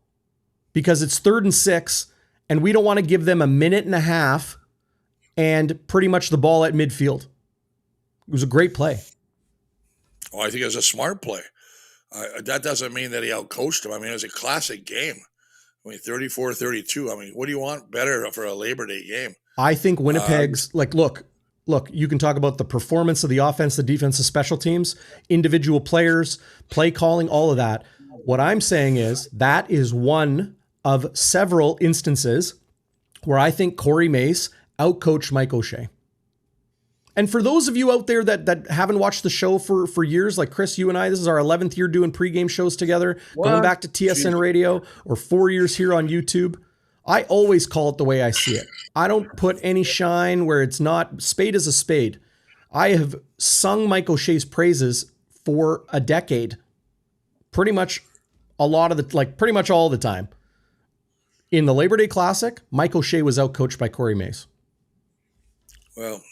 because it's 3rd and 6, and we don't want to give them a minute and a half and pretty much the ball at midfield. It was a great play. Oh, I think it was a smart play. That doesn't mean that he outcoached him. I mean, it was a classic game. I mean, 34-32. I mean, what do you want better for a Labor Day game? I think Winnipeg's, look, you can talk about the performance of the offense, the defense, the special teams, individual players, play calling, all of that. What I'm saying is that is one of several instances where I think Corey Mace outcoached Mike O'Shea. And for those of you out there that haven't watched the show for years, like Chris, you and I, this is our 11th year doing pregame shows together, going back to TSN radio or 4 years here on YouTube. I always call it the way I see it. I don't put any shine where it's not. Spade is a spade. I have sung Mike O'Shea's praises for a decade, pretty much pretty much all the time. In the Labor Day Classic, Mike O'Shea was outcoached by Corey Mace. Well,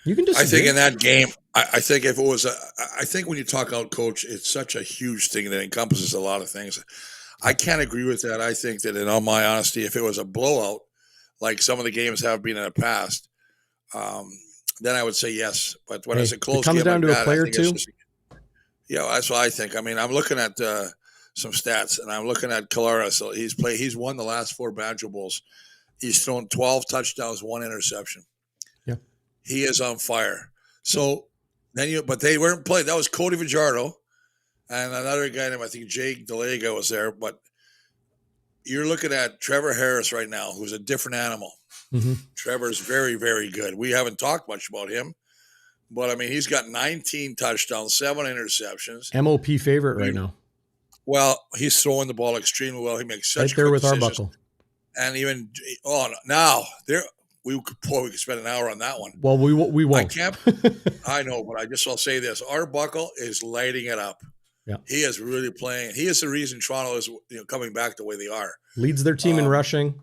you can disagree. I think in that game, I think if it was I think when you talk out coach, it's such a huge thing that encompasses a lot of things. I can't agree with that. I think that in all my honesty, if it was a blowout, like some of the games have been in the past, then I would say yes. But when it's a close game, it comes down to a player too. Yeah, that's what I think. I mean, I'm looking at some stats, and I'm looking at Calera. So he's won the last 4 Banjo Bowls. He's thrown 12 touchdowns, 1 interception. Yeah, he is on fire. So but they weren't playing. That was Cody Fajardo and another guy named, I think, Jake DeLega was there. But you're looking at Trevor Harris right now, who's a different animal. Mm-hmm. Trevor's very, very good. We haven't talked much about him, but I mean, he's got 19 touchdowns, 7 interceptions. MOP favorite right now. Well, he's throwing the ball extremely well. He makes such right there with decisions. Arbuckle. And even now we could spend an hour on that one. Well, we won't. I know, but I'll say this: Arbuckle is lighting it up. Yeah, he is really playing. He is the reason Toronto is coming back the way they are. Leads their team in rushing.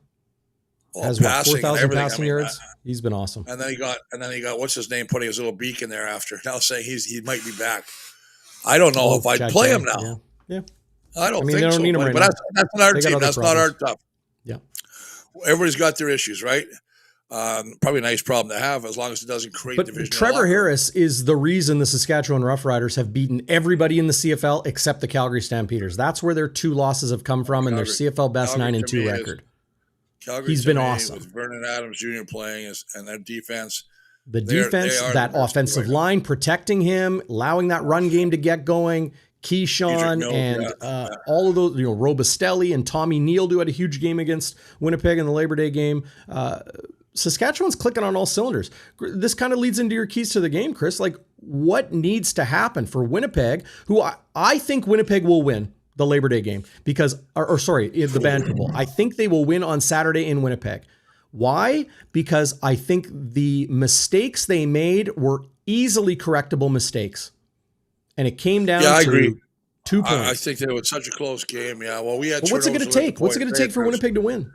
Has 4,000 passing yards. He's been awesome. And then he got what's his name, putting his little beak in there after. Now saying he might be back. I don't know if I'd play him now. Yeah. I don't think they don't so. need him but that's not our team. That's not our stuff. Yeah. Everybody's got their issues, right? Probably a nice problem to have as long as it doesn't create division. But Trevor Harris is the reason the Saskatchewan Roughriders have beaten everybody in the CFL except the Calgary Stampeders. That's where their 2 losses have come from and their CFL best 9-2 record. He's been awesome. With Vernon Adams Jr. playing and their defense. The defense, that offensive line protecting him, allowing that run game to get going. Keyshawn and all of those, Robustelli and Tommy Neal had a huge game against Winnipeg in the Labor Day game. Saskatchewan's clicking on all cylinders. This kind of leads into your keys to the game, Chris. Like, what needs to happen for Winnipeg, who I think Winnipeg will win the Labor Day game because, the Banjo Bowl. I think they will win on Saturday in Winnipeg. Why? Because I think the mistakes they made were easily correctable mistakes. And it came down to 2 points. I think that it was such a close game. Yeah. Well, we had. But what's it going to take? What's it going to take for Winnipeg to win?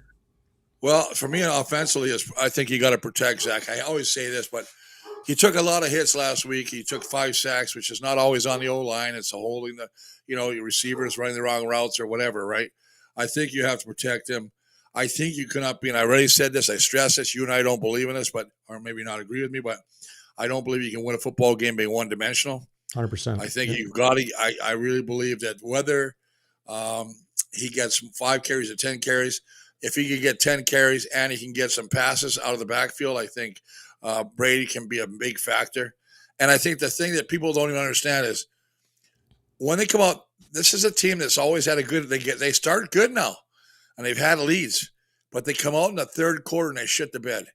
Well, for me, offensively, I think you got to protect Zach. I always say this, but he took a lot of hits last week. He took 5 sacks, which is not always on the O-line. It's holding your receivers running the wrong routes or whatever, right? I think you have to protect him. I think you cannot be, and I already said this, I stress this, you and I don't believe in this, or maybe not agree with me, but I don't believe you can win a football game being one-dimensional. 100%. I think you've got to. I really believe that whether he gets 5 carries or 10 carries, if he can get 10 carries and he can get some passes out of the backfield, I think Brady can be a big factor. And I think the thing that people don't even understand is when they come out, this is a team that's always had they start good now, and they've had leads, but they come out in the third quarter and they shit the bed.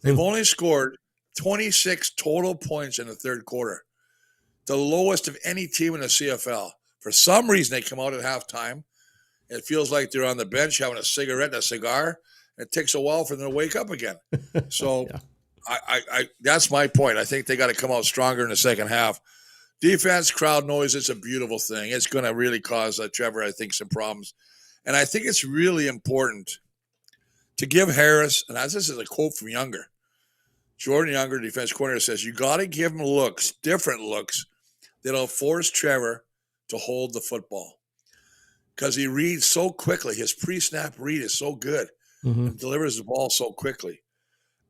They've only scored 26 total points in the third quarter. The lowest of any team in the CFL. For some reason, they come out at halftime. It feels like they're on the bench having a cigarette and a cigar. It takes a while for them to wake up again. So yeah. I that's my point. I think they got to come out stronger in the second half. Defense, crowd noise, it's a beautiful thing. It's going to really cause Trevor, I think, some problems. And I think it's really important to give Harris, and this is a quote from Younger, Jordan Younger, defense coordinator, says, you got to give him looks, different looks, that'll force Trevor to hold the football. Because he reads so quickly. His pre-snap read is so good. And delivers the ball so quickly.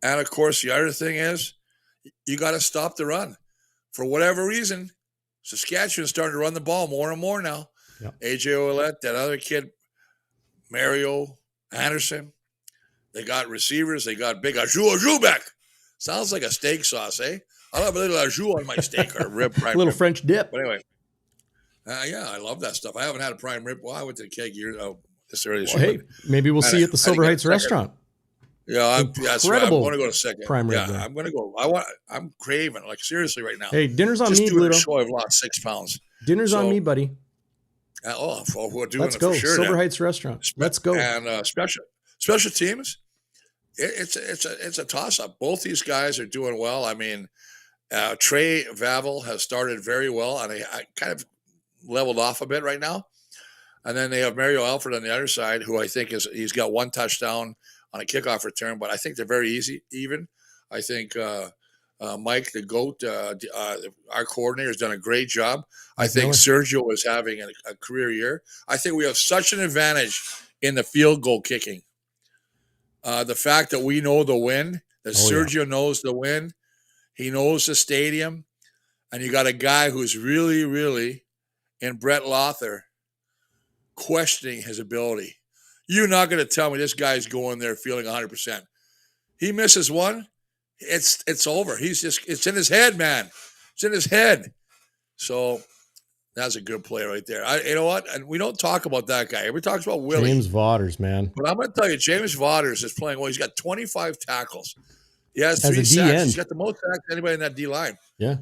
And, of course, the other thing is you got to stop the run. For whatever reason, Saskatchewan's starting to run the ball more and more now. Yep. AJ Ouellette, that other kid, Mario Anderson. They got receivers. They got big 𝘎𝙤𝙤𝙧𝙨 back. Sounds like a steak sauce, eh? I'll have a little 𝘎𝙤𝙧 on my steak or rib. A little French dip. But anyway, yeah, I love that stuff. I haven't had a prime rib. Well, I went to the keg this early. Hey, maybe we'll see you at the Silver Heights restaurant. Yeah, that's right. I want to go to second. Prime rib. Yeah, I'm going to go. I'm craving, like, seriously right now. Hey, dinner's on me, Just doing a Bluto. show, I've lost 6 pounds. Dinner's on me, buddy. We're doing Let's it go. for sure. Silver Heights restaurant. Let's go. And special teams. It's a toss up. Both these guys are doing well. I mean, Trey Vavel has started very well, and I kind of leveled off a bit right now. And then they have Mario Alfred on the other side, who I think he's got one touchdown on a kickoff return, but I think they're very even. I think Mike, the GOAT, our coordinator, has done a great job. I think Sergio is having a career year. I think we have such an advantage in the field goal kicking. The fact that we know the win, that Sergio knows the win, he knows the stadium, and you got a guy who's really, really in Brett Lothar questioning his ability. You're not going to tell me this guy's going there feeling 100%. He misses one, it's over. It's in his head, man. It's in his head. So that's a good play right there. You know what? And we don't talk about that guy. Everybody talks about Willie. James Vaughters, man. But I'm going to tell you, James Vaughters is playing well. He's got 25 tackles. He has 3 sacks. He's got the most sacks than anybody in that D line. Yeah.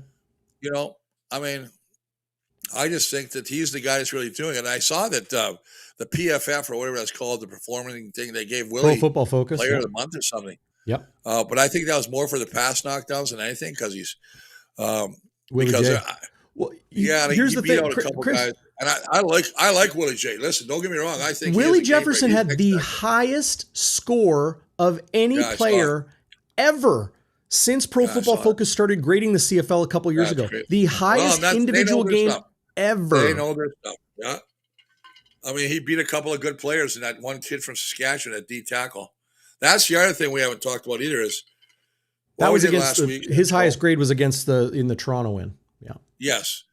You know, I mean, I just think that he's the guy that's really doing it. And I saw that the PFF or whatever that's called, the performing thing, they gave Willie Pro Football Focus Player of the Month or something. Yep. But I think that was more for the pass knockdowns than anything because he's Willie J. Here's the thing, out a couple Chris, guys, and I like Willie J. Listen, don't get me wrong. I think Willie Jefferson had the highest score of any player ever since Pro Football Focus started grading the CFL a couple years ago. Great. The highest individual game ever. They know their stuff. Yeah. I mean, he beat a couple of good players, and that one kid from Saskatchewan at D tackle. That's the other thing we haven't talked about either is that was against his highest grade was against in the Toronto win. Yeah. Yes.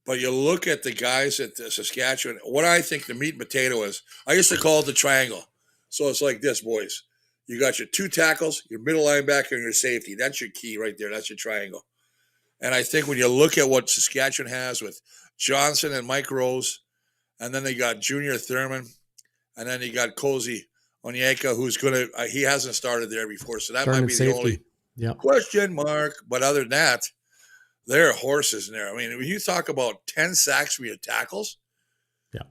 But you look at the guys at Saskatchewan, what I think the meat and potato is, I used to call it the triangle. So it's like this, boys. You got your 2 tackles, your middle linebacker, and your safety. That's your key right there. That's your triangle. And I think when you look at what Saskatchewan has with Johnson and Mike Rose, and then they got Junior Thurman, and then you got Cozy Onyeka, who's going to he hasn't started there before. So that might be the only question mark. But other than that, there are horses in there. I mean, when you talk about 10 sacks for your tackles,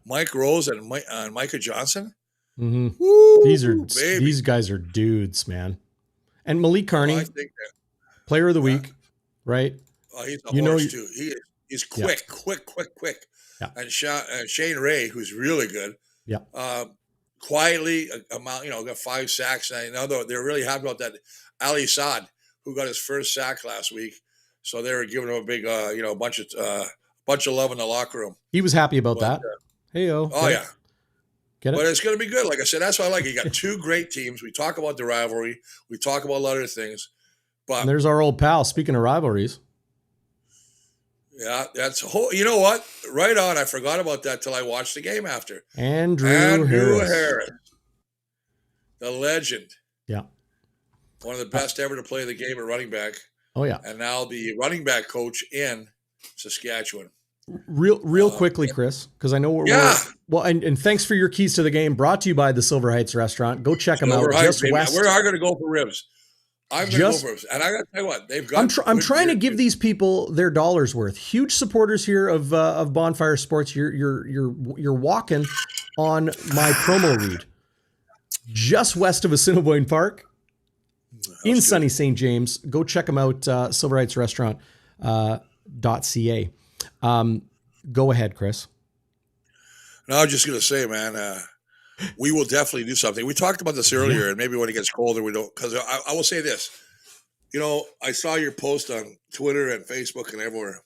Mike Rose and Micah Johnson, woo, these guys are dudes, man. And Malik Carney, player of the week, right? Oh, he's a horse too. He's quick, quick. Yeah. And Shane Ray, who's really good. Yeah. Quietly, got 5 sacks. And I know they're really happy about that. Ali Saad, who got his first sack last week. So they were giving him a big, bunch of love in the locker room. He was happy about that. Hey-o. Oh, yeah. Get it? But it's going to be good. Like I said, that's why I like it. You got 2 great teams. We talk about the rivalry. We talk about a lot of other things. But and there's our old pal. Speaking of rivalries. Yeah, you know what? Right on. I forgot about that till I watched the game after. Andrew Harris. The legend. Yeah. One of the best ever to play the game at running back. Oh, yeah. And now the running back coach in Saskatchewan. Real quickly, Chris, because I know we're and thanks for your keys to the game. Brought to you by the Silver Heights Restaurant. Go check them out. Just west. We're going to go for ribs. I'm going to go for ribs. And I got to tell you what, they've got. I'm trying to give these people their dollars worth. Huge supporters here of Bonfire Sports. You're walking on my promo read. Just west of Assiniboine Park, in sunny St. James. Go check them out. Silver Heights Restaurant. .ca. Go ahead, Chris. No, I was just going to say, man, we will definitely do something. We talked about this earlier, and maybe when it gets colder, we don't. Because I will say this. I saw your post on Twitter and Facebook and everywhere,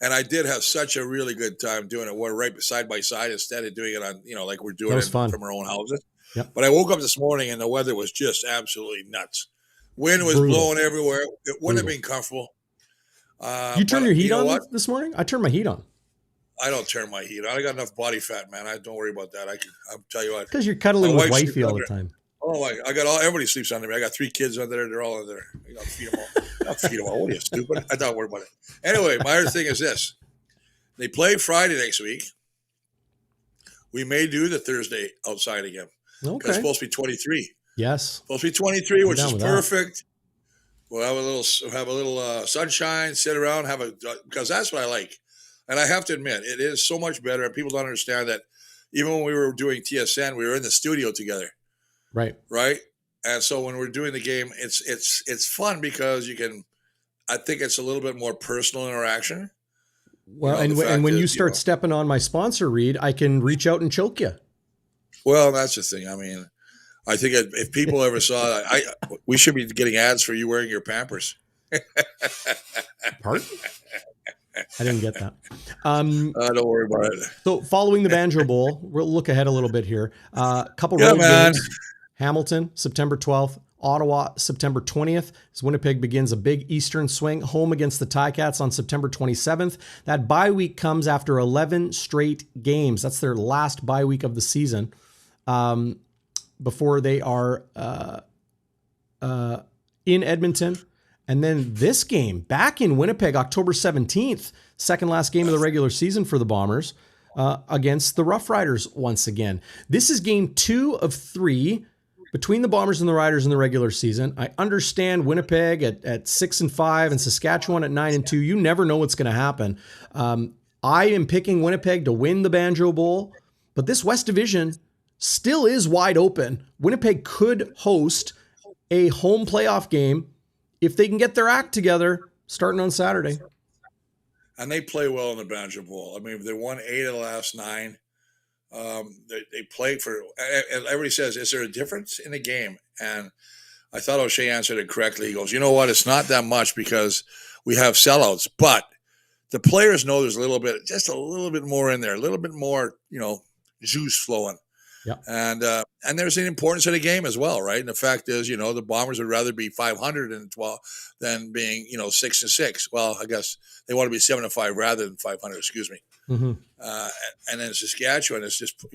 and I did have such a really good time doing it. We're right side by side instead of doing it on, like we're doing it from our own houses. Yep. But I woke up this morning, and the weather was just absolutely nuts. Wind was blowing everywhere. It wouldn't have been comfortable. You turned your heat on this morning? I turned my heat on. I don't turn my heat on. I got enough body fat, man. Don't worry about that. I'll tell you what. Because you're cuddling with wifey all the time. Oh, everybody sleeps under me. I got 3 kids under there. They're all under there. I got to feed them all. I'll feed them all. What are you, stupid? I don't worry about it. Anyway, my other thing is this. They play Friday next week. We may do the Thursday outside again. Okay. It's supposed to be 23. Yes. Supposed to be 23, which is perfect. We'll have a little sunshine, sit around, because that's what I like. And I have to admit, it is so much better. And people don't understand that even when we were doing TSN, we were in the studio together. Right. Right. And so when we're doing the game, it's fun because you can I think it's a little bit more personal interaction. Well, and when you start stepping on my sponsor read, I can reach out and choke you. Well, that's the thing. I mean, I think if people ever saw that, we should be getting ads for you wearing your Pampers. Pardon? I didn't get that. Don't worry about it. So following the Banjo Bowl, we'll look ahead a little bit here. A couple road games. Hamilton, September 12th. Ottawa, September 20th, as Winnipeg begins a big Eastern swing, home against the Ticats on September 27th. That bye week comes after 11 straight games. That's their last bye week of the season before they are in Edmonton. And then this game, back in Winnipeg, October 17th, second last game of the regular season for the Bombers against the Roughriders once again. This is game 2 of 3 between the Bombers and the Riders in the regular season. I understand Winnipeg at 6-5 and Saskatchewan at 9-2. You never know what's going to happen. I am picking Winnipeg to win the Banjo Bowl, but this West Division still is wide open. Winnipeg could host a home playoff game if they can get their act together starting on Saturday. And they play well in the Banjo Bowl. I mean, they won 8 of the last 9. They played for, and everybody says, is there a difference in the game? And I thought O'Shea answered it correctly. He goes, you know what? It's not that much because we have sellouts, but the players know there's just a little bit more in there, a little bit more, juice flowing. Yeah. And there's an importance of the game as well, right? And the fact is, the Bombers would rather be 500 than being, 6-6. Well, I guess they want to be 7-5 rather than 500. Excuse me. Mm-hmm. And then Saskatchewan is just,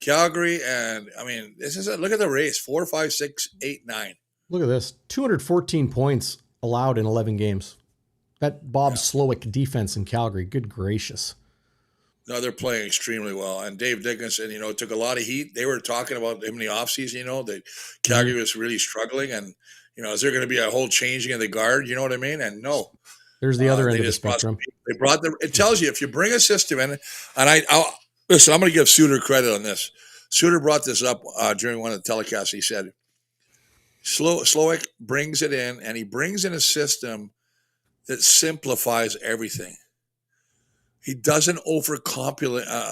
Calgary. And I mean, look at the race, 4, 5, 6, 8, 9. Look at this, 214 points allowed in 11 games. That Bob Slowick defense in Calgary, good gracious. No, they're playing extremely well. And Dave Dickinson, took a lot of heat. They were talking about him in the offseason, that Calgary was really struggling. And, is there going to be a whole changing of the guard? You know what I mean? And no. There's the other end of the spectrum. It tells you if you bring a system in, and listen, I'm going to give Suter credit on this. Suter brought this up during one of the telecasts. He said, Slowick brings it in, and he brings in a system that simplifies everything. He doesn't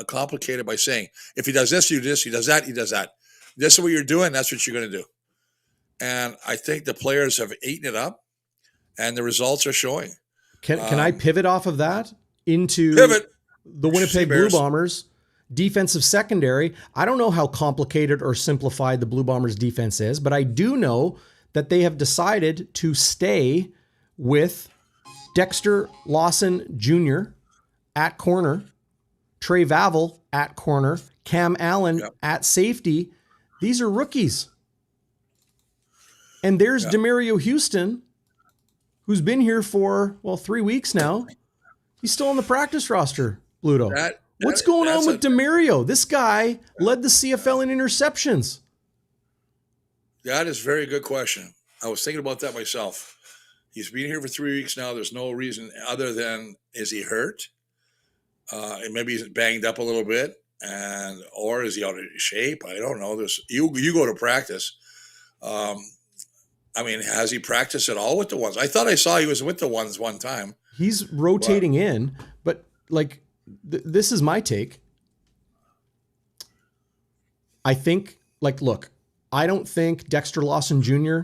complicate it by saying, if he does this, you do this. He does that, he does that. This is what you're doing. That's what you're going to do. And I think the players have eaten it up, and the results are showing. Can I pivot off of that into the Winnipeg Blue Bombers defensive secondary? I don't know how complicated or simplified the Blue Bombers defense is, but I do know that they have decided to stay with Dexter Lawson Jr. at corner, Trey Vavel at corner, Cam Allen at safety. These are rookies. And there's Demerio Houston, who's been here for, 3 weeks now. He's still on the practice roster, Bluto. What's going on with Demerio? This guy led the CFL in interceptions. That is a very good question. I was thinking about that myself. He's been here for 3 weeks now. There's no reason other than, is he hurt? And maybe he's banged up a little bit, or is he out of shape? I don't know. You go to practice. Has he practiced at all with the ones? I thought I saw he was with the ones one time. He's rotating in, but this is my take. I think, look, I don't think Dexter Lawson Jr.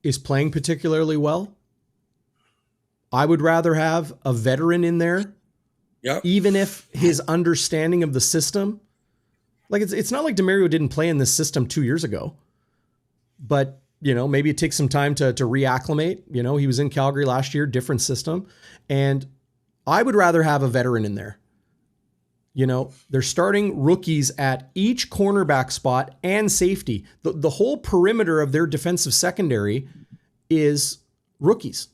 is playing particularly well. I would rather have a veteran in there, even if his understanding of the system, it's not like Demerio didn't play in this system 2 years ago, but maybe it takes some time to reacclimate. He was in Calgary last year, different system. And I would rather have a veteran in there. They're starting rookies at each cornerback spot and safety. The whole perimeter of their defensive secondary is rookies.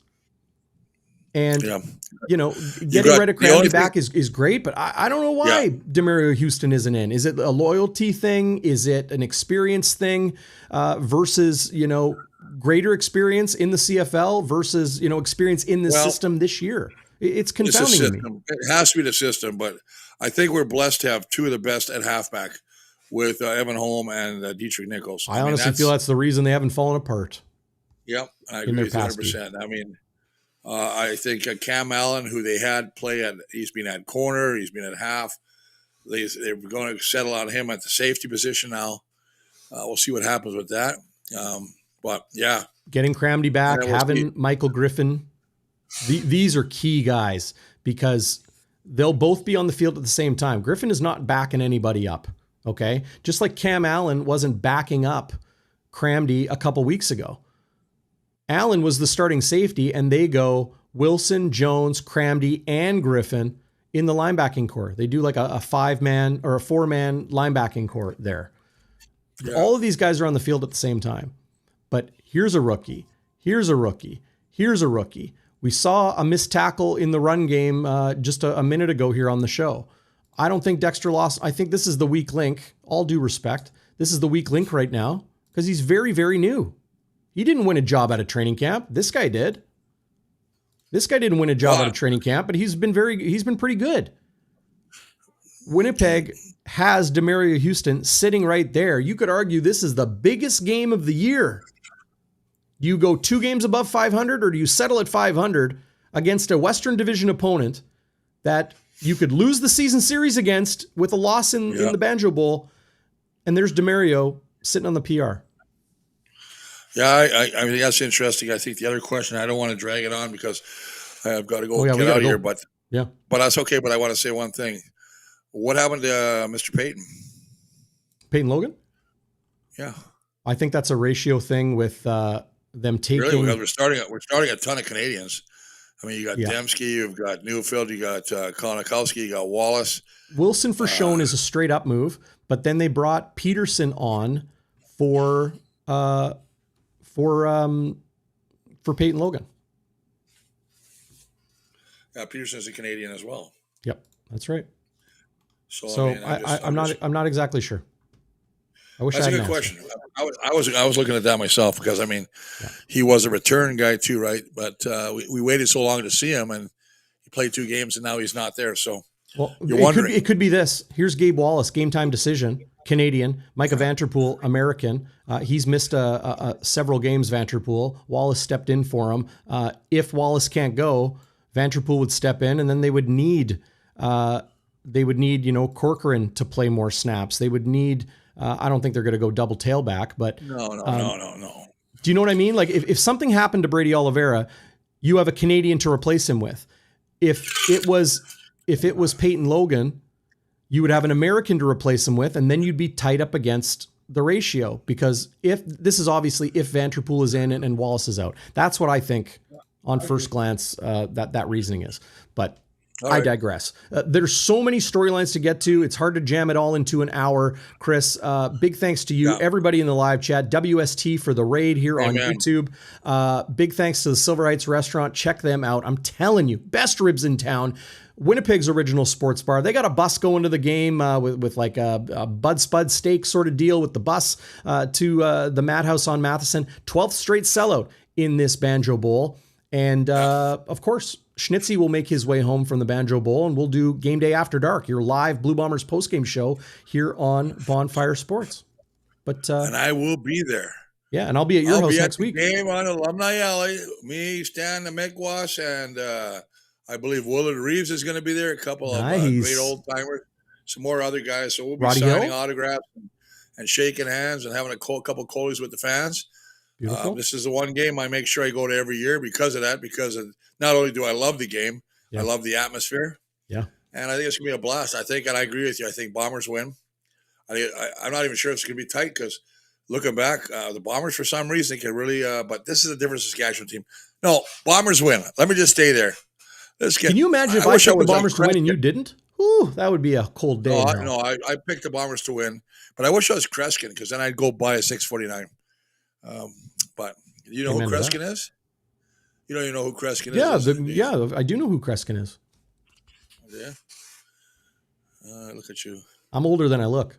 And, getting Reddick Crowley back is great, but I don't know why Demerio Houston isn't in. Is it a loyalty thing? Is it an experience thing versus, greater experience in the CFL versus, experience in this system this year? It's confounding to me. It has to be the system, but I think we're blessed to have two of the best at halfback with Evan Holm and Dietrich Nichols. I honestly feel that's the reason they haven't fallen apart. Yep, I agree with 100%. I think Cam Allen, who they had play at, he's been at corner, he's been at half. They're going to settle on him at the safety position now. We'll see what happens with that. But yeah, getting Cramdy back, having Michael Griffin. These are key guys because they'll both be on the field at the same time. Griffin is not backing anybody up. Okay. Just like Cam Allen wasn't backing up Cramdy a couple weeks ago. Allen was the starting safety, and they go Wilson, Jones, Cramdy, and Griffin in the linebacking core. They do like a 5-man or a 4-man linebacking core there. Yeah. All of these guys are on the field at the same time. But here's a rookie. Here's a rookie. Here's a rookie. We saw a missed tackle in the run game just a minute ago here on the show. I don't think Dexter Lawson, I think this is the weak link, all due respect. This is the weak link right now because he's very, very new. He didn't win a job at a training camp. This guy did. This guy didn't win a job at a training camp, but he's been pretty good. Winnipeg has Demerio Houston sitting right there. You could argue this is the biggest game of the year. Do you go 2 games above 500 or do you settle at 500 against a Western Division opponent that you could lose the season series against with a loss in the Banjo Bowl? And there's Demerio sitting on the PR. Yeah, I mean, that's interesting. I think the other question, I don't want to drag it on because I've got to get out of here, but that's okay. But I want to say one thing. What happened to Mr. Peyton? Peyton Logan? Yeah. I think that's a ratio thing with them taking. Really? Because we're starting a ton of Canadians. I mean, you got Dembski, you've got Newfield, you got Konikowski, you got Wallace. Wilson for Schoen is a straight up move, but then they brought Peterson on for Peyton Logan. Yeah, Peterson's a Canadian as well. Yep, that's right. So I'm not exactly sure. I wish that's I had a good question. I was looking at that myself because I mean, he was a return guy too, right? But we waited so long to see him, and he played 2 games, and now he's not there. So you're wondering. It could be this. Here's Gabe Wallace, game time decision, Canadian. Micah Vanterpool, American. He's missed several games. Vanterpool. Wallace stepped in for him. If Wallace can't go, Vanterpool would step in, and then they would need Corcoran to play more snaps. They would need. I don't think they're going to go double tailback, but no. Do you know what I mean? Like if something happened to Brady Oliveira, you have a Canadian to replace him with. If it was Peyton Logan, you would have an American to replace him with, and then you'd be tight up against the ratio because if Vanterpool is in and Wallace is out. That's what I think on first glance that reasoning is. But I digress. There's so many storylines to get to. It's hard to jam it all into an hour. Chris, big thanks to you, everybody in the live chat. WST for the raid here on YouTube. Big thanks to the Silver Heights restaurant. Check them out. I'm telling you, best ribs in town. Winnipeg's original sports bar. They got a bus going to the game with like a Bud Spud steak sort of deal with the bus to the Madhouse on Matheson. 12th straight sellout in this Banjo Bowl. And of course, Schnitzy will make his way home from the Banjo Bowl, and we'll do Game Day After Dark, your live Blue Bombers postgame show here on Bonfire Sports. But and I will be there. Yeah, and I'll be at your house next week. Game on Alumni Alley. Me, Stan the Megwash, and I believe Willard Reeves is going to be there. A couple of great old timers, some more other guys. So we'll be signing autographs and shaking hands and having a couple of collies with the fans. This is the one game I make sure I go to every year because of that. Not only do I love the game, I love the atmosphere. Yeah, and I think it's gonna be a blast. I think, and I agree with you. I think Bombers win. I'm not even sure it's gonna be tight because looking back, the Bombers for some reason can really. But this is a different Saskatchewan team. No, Bombers win. Let me just stay there. Can you imagine if I picked the Bombers to win and you didn't? Ooh, that would be a cold day. No, I picked the Bombers to win, but I wish I was Kreskin because then I'd go buy a 649. But you know who Kreskin is? You don't even know who Kreskin is? Yeah, I do know who Kreskin is. Yeah. Look at you. I'm older than I look.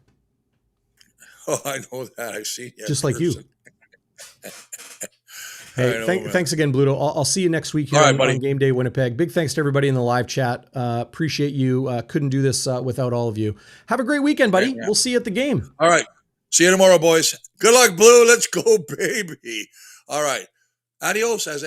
Oh, I know that. I've seen you. Just like you. Hey, thanks again, Bluto. I'll see you next week here on Game Day Winnipeg. Big thanks to everybody in the live chat. Appreciate you. Couldn't do this without all of you. Have a great weekend, buddy. Yeah. We'll see you at the game. All right. See you tomorrow, boys. Good luck, Blue. Let's go, baby. All right. Adios, as